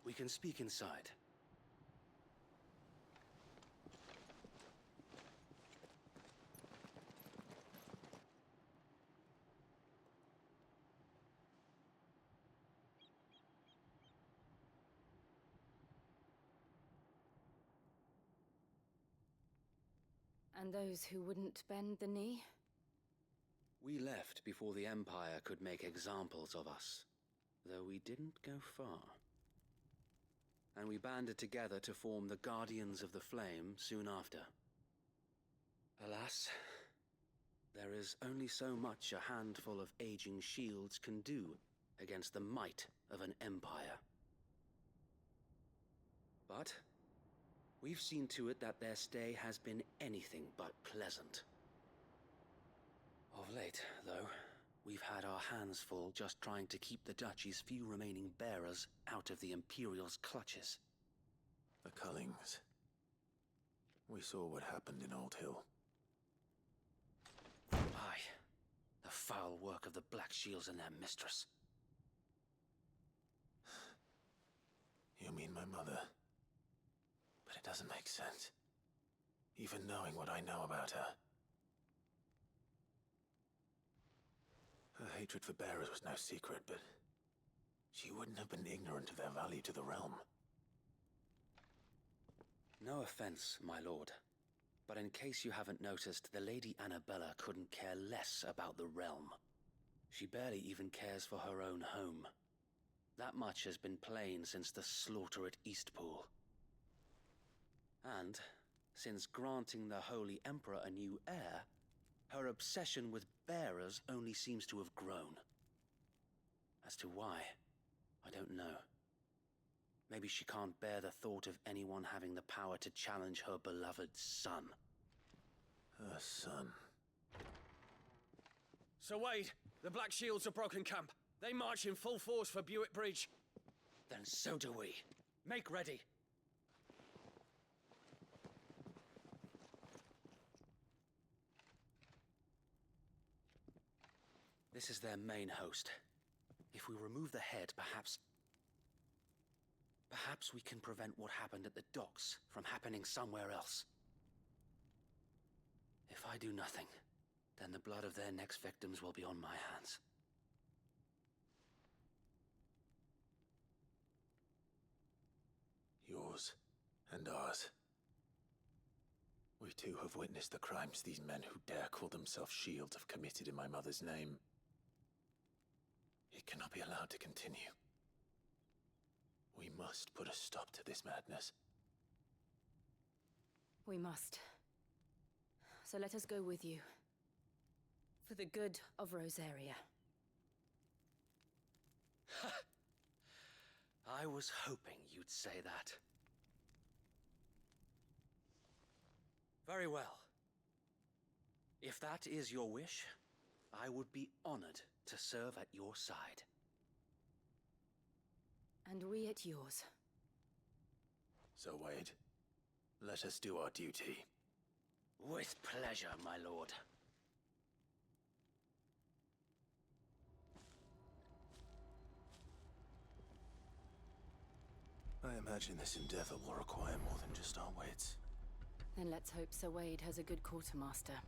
We can speak inside.
And those who wouldn't bend the knee?
We left before the Empire could make examples of us, though we didn't go far. And we banded together to form the Guardians of the Flame soon after. Alas, there is only so much a handful of aging shields can do against the might of an empire. But we've seen to it that their stay has been anything but pleasant. Of late, though, we've had our hands full just trying to keep the Duchy's few remaining bearers out of the Imperial's clutches.
The Cullings. We saw what happened in Old Hill.
Aye. The foul work of the Black Shields and their mistress.
You mean my mother? But it doesn't make sense. Even knowing what I know about her. Her hatred for bearers was no secret, but she wouldn't have been ignorant of their value to the realm.
No offense, my lord, but in case you haven't noticed, the Lady Annabella couldn't care less about the realm. She barely even cares for her own home. That much has been plain since the slaughter at Eastpool. And, since granting the Holy Emperor a new heir, her obsession with bearers only seems to have grown. As to why, I don't know. Maybe she can't bear the thought of anyone having the power to challenge her beloved son.
Her son?
Sir Wade, the Black Shields have broken camp. They march in full force for Buick Bridge. Then so do we. Make ready. This is their main host. If we remove the head, perhaps we can prevent what happened at the docks from happening somewhere else. If I do nothing, then the blood of their next victims will be on my hands.
Yours and ours. We too have witnessed the crimes these men who dare call themselves shields have committed in my mother's name. It cannot be allowed to continue. We must put a stop to this madness.
We must. So let us go with you. For the good of Rosaria.
I was hoping you'd say that. Very well. If that is your wish, I would be honored to serve at your side.
And we at yours.
So, Wade, let us do our duty.
With pleasure, my lord.
I imagine this endeavor will require more than just our wits.
Then let's hope Sir Wade has a good quartermaster.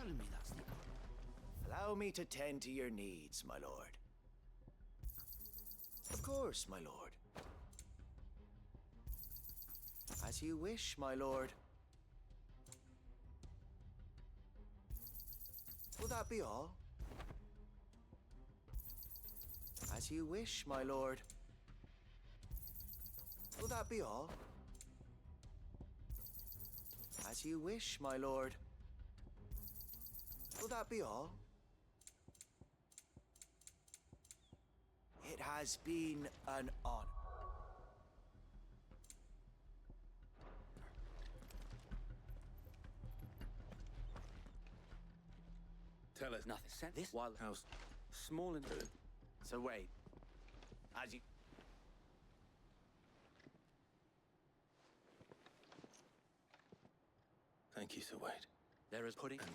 telling me that's the...
Allow me to tend to your needs, my lord. Of course, my lord. As you wish, my lord. Will that be all? As you wish, my lord. Will that be all? As you wish, my lord. Will that be all? It has been an honor.
Tell us nothing. Sent this while house small and good.
So wait. As you...
Thank you, Sir Wade. There is pudding and...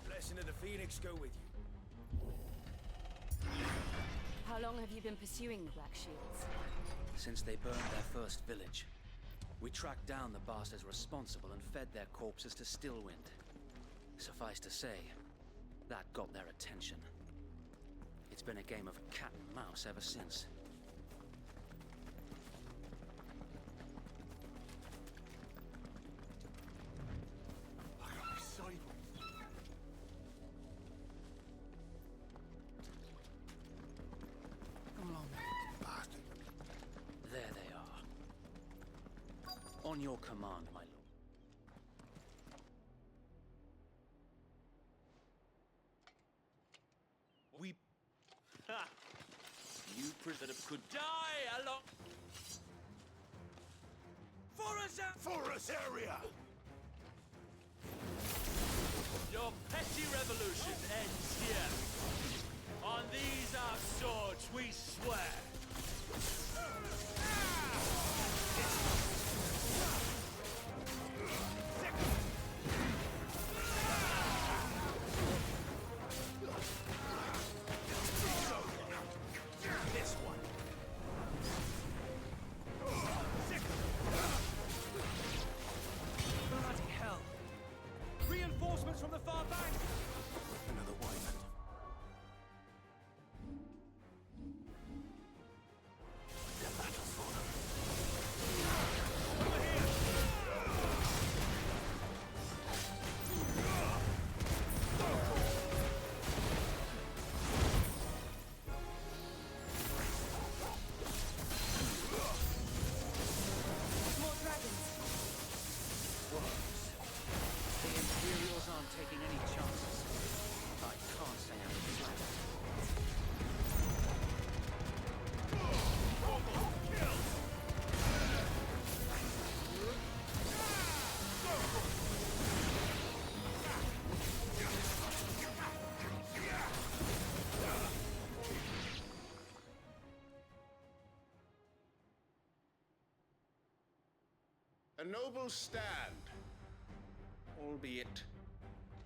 Blessing of the Phoenix go with you.
How long have you been pursuing the Black Shields?
Since they burned their first village. We tracked down the bastards responsible and fed their corpses to Stillwind. Suffice to say, that got their attention. It's been a game of cat and mouse ever since. There they are. On your command, my lord.
We... Ha! You prisoner could die along...
Forest area!
Your petty revolution ends here. On these our swords we swear.
This one.
Bloody hell! Reinforcements from the far bank!
Another wyvern. The battle for them.
Over here!
More dragons.
Worms. The Imperials aren't taking any chances. I can't say I'm flattered.
A noble stand, albeit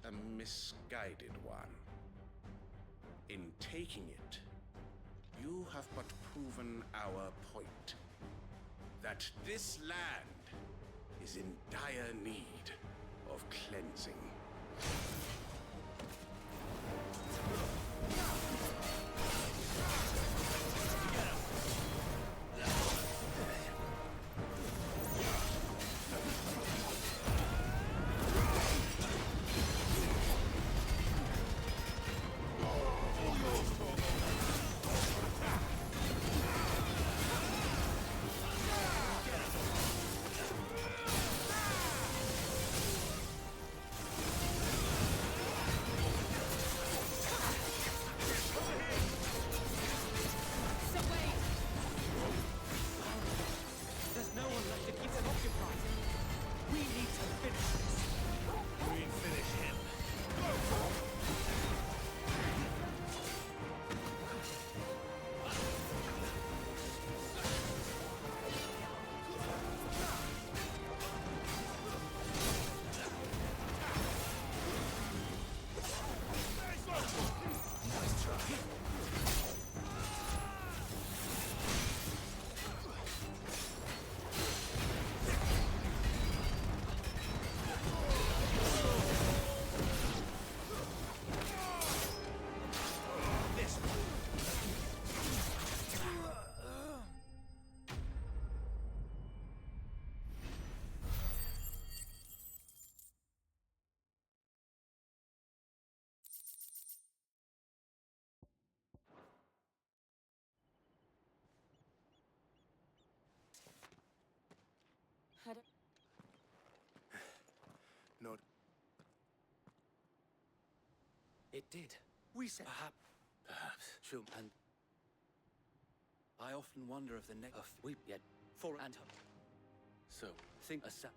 a misguided one. In taking it, you have but proven our point. That this land is in dire need of cleansing.
Had it.
Not.
It did. We said perhaps. Sure. And I often wonder if the next we yet for and so think a since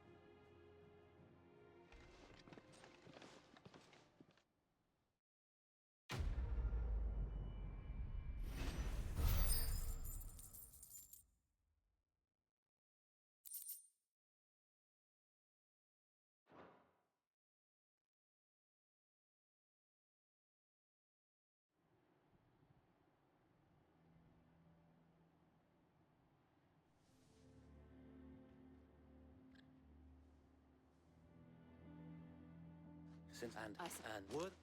and would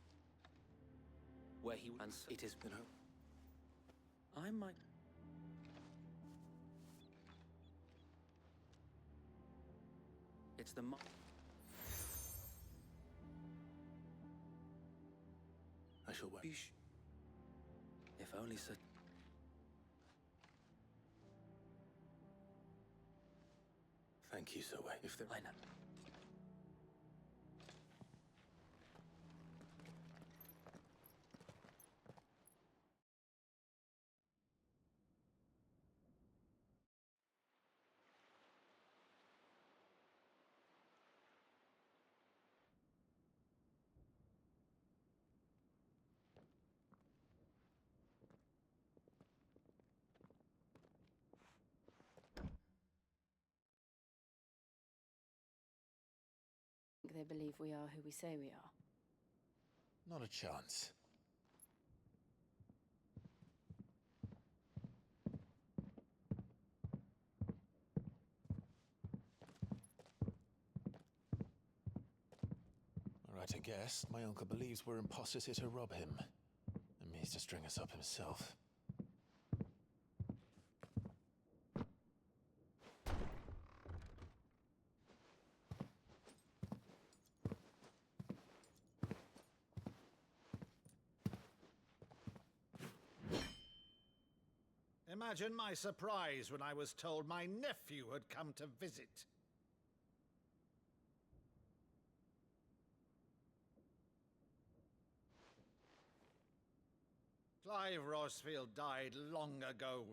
where he and it is, you know, I might it's the
I shall wait.
If only so.
Thank you, Zoe. If there
I know.
They believe we are who we say we are.
Not a chance. Right, I guess. My uncle believes we're imposters here to rob him. And means to string us up himself.
Imagine my surprise when I was told my nephew had come to visit. Clive Rosfield died long ago.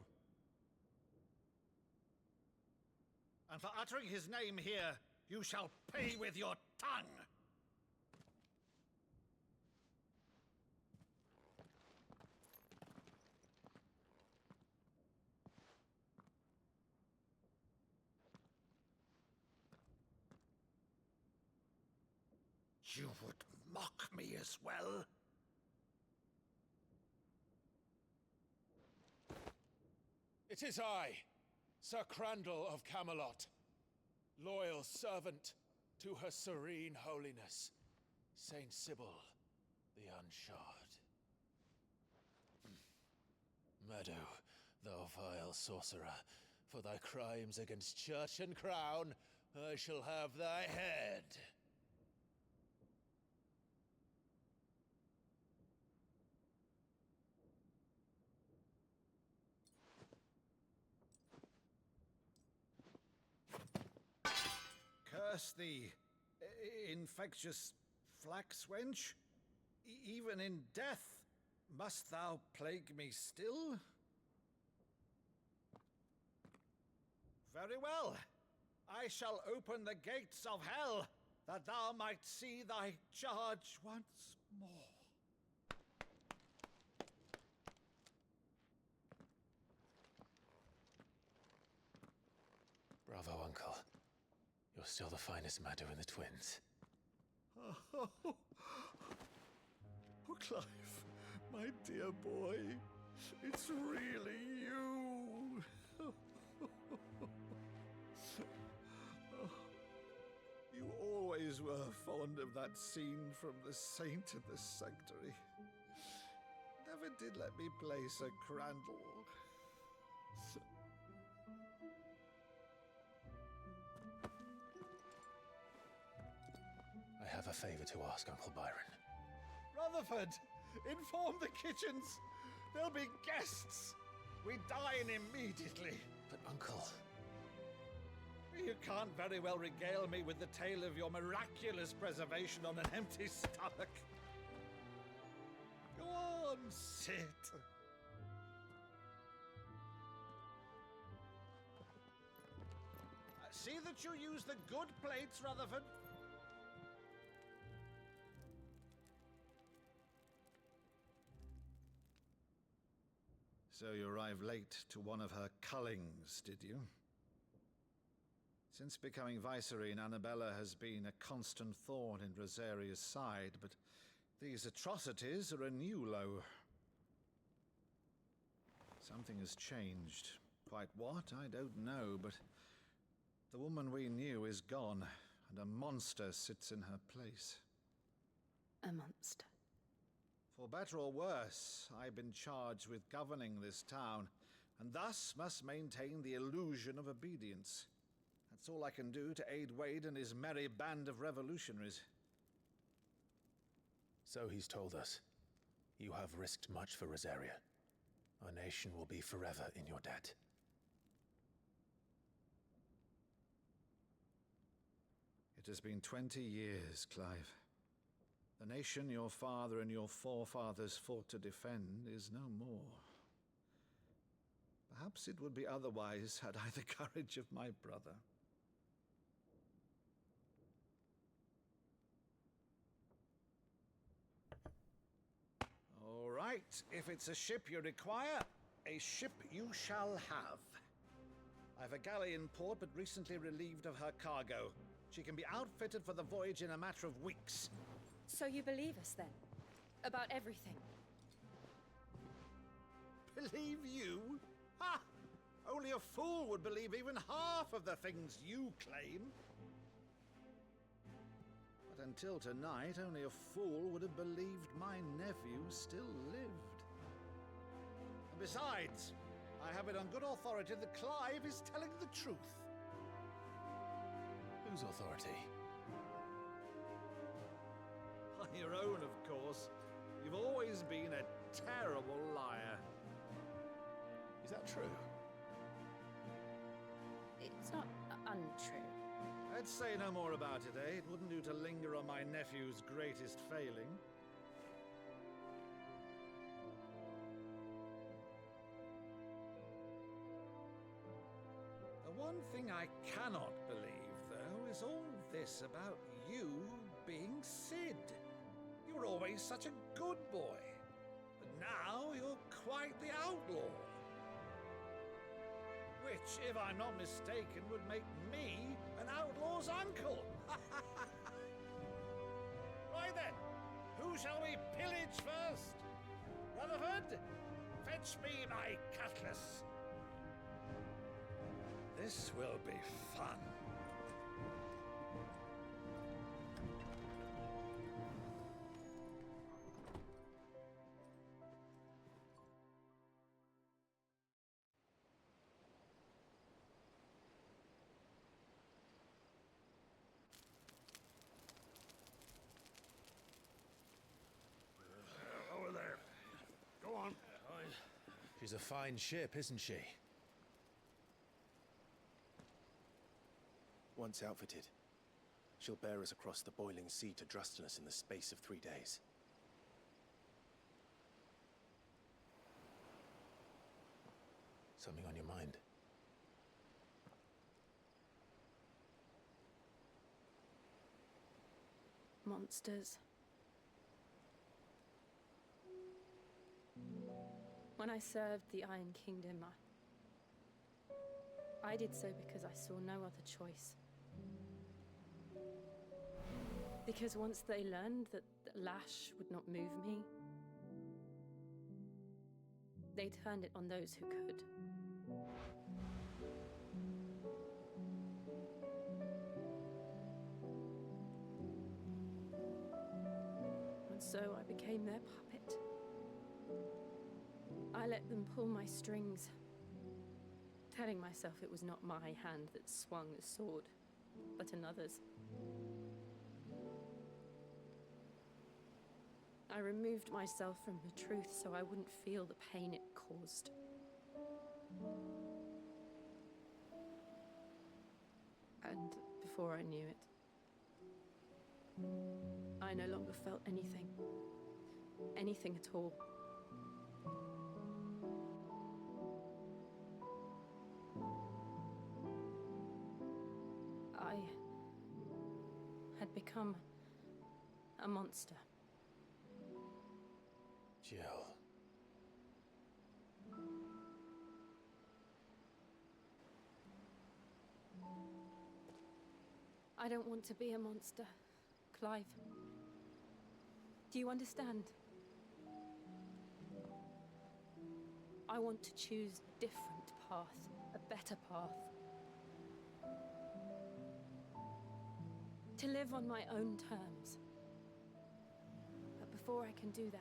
And for uttering his name here, you shall pay with your tongue! You would mock me as well?
It is I, Sir Crandall of Camelot, loyal servant to Her Serene Holiness, Saint Sybil the Unshod. Meadow, thou vile sorcerer, for thy crimes against church and crown, I shall have thy head.
Curse thee, infectious flax wench. Even in death, must thou plague me still? Very well. I shall open the gates of hell, that thou might see thy charge once more.
Bravo, Uncle. You're still the finest Maddo in the twins.
Oh, Clive, my dear boy, it's really you. You always were fond of that scene from The Saint in the Sanctuary. Never did let me play Sir Crandall.
I have a favor to ask, Uncle Byron.
Rutherford, inform the kitchens. There'll be guests. We dine immediately.
But, Uncle...
We
you can't very well regale me with the tale of your miraculous preservation on an empty stomach. Go on, sit. See that you use the good plates, Rutherford.
So you arrived late to one of her cullings, did you? Since becoming Vicereine, Annabella has been a constant thorn in Rosaria's side, but these atrocities are a new low. Something has changed. Quite what, I don't know, but the woman we knew is gone, and a monster sits in her place.
A monster.
For better or worse, I've been charged with governing this town, and thus must maintain the illusion of obedience. That's all I can do to aid Wade and his merry band of revolutionaries.
So he's told us. You have risked much for Rosaria. Our nation will be forever in your debt.
It has been 20 years, Clive. The nation your father and your forefathers fought to defend is no more. Perhaps it would be otherwise had I the courage of my brother. All right, if it's a ship you require, a ship you shall have. I've a galley in port, but recently relieved of her cargo. She can be outfitted for the voyage in a matter of weeks.
So you believe us then? About everything?
Believe you? Ha! Only a fool would believe even half of the things you claim. But until tonight, only a fool would have believed my nephew still lived. And besides, I have it on good authority that Clive is telling the truth.
Whose authority?
On your own, of course. You've always been a terrible liar.
Is that true?
It's not untrue.
Let's say no more about it, eh? It wouldn't do to linger on my nephew's greatest failing. The one thing I cannot believe, though, is all this about you being Sid. You were always such a good boy, but now you're quite the outlaw. Which, if I'm not mistaken, would make me an outlaw's uncle. Right then, who shall we pillage first? Rutherford, fetch me my cutlass. This will be fun.
Over there. Go on.
She's a fine ship, isn't she?
Once outfitted, she'll bear us across the boiling sea to Drustinus in the space of 3 days.
Something on your mind?
Monsters. When I served the Iron Kingdom, I did so because I saw no other choice. Because once they learned that the lash would not move me, they turned it on those who could. And so I became their puppet. I let them pull my strings, telling myself it was not my hand that swung the sword, but another's. I removed myself from the truth so I wouldn't feel the pain it caused.
And before I knew it, I no longer felt anything. Anything at all. I had become a monster.
Jill.
I don't want to be a monster, Clive. Do you understand? I want to choose a different path, a better path. To live on my own terms. But before I can do that,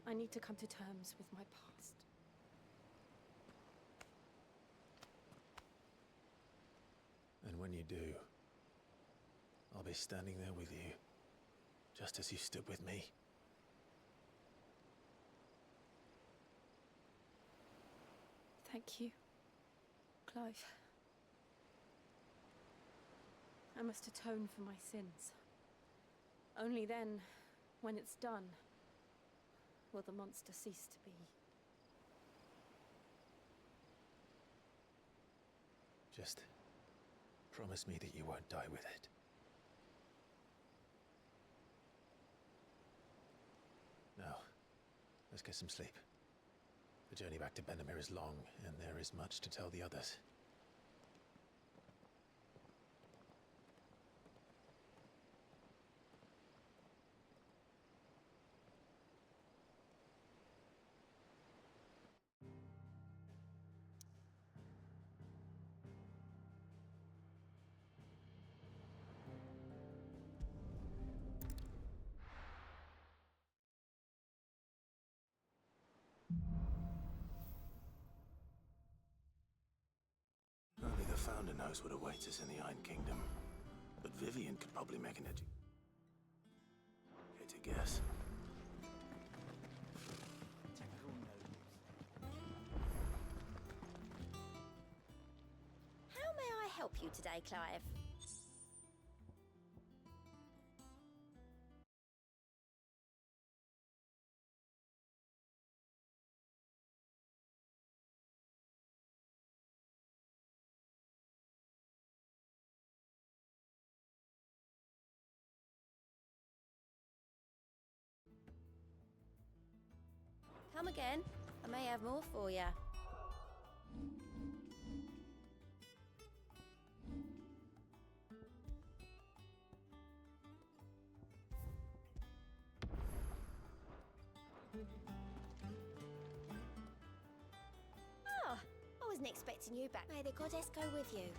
I need to come to terms with my past.
And when you do, I'll be standing there with you, just as you stood with me.
Thank you, Clive. I must atone for my sins. Only then, when it's done, will the monster cease to be.
Just promise me that you won't die with it. Now, let's get some sleep. The journey back to Benamir is long, and there is much to tell the others.
Only the Founder knows what awaits us in the Iron Kingdom. But Vivian could probably make an educated guess.
How may I help you today, Clive? Come again. I may have more for you. Oh, I wasn't expecting you back. May the goddess go with you.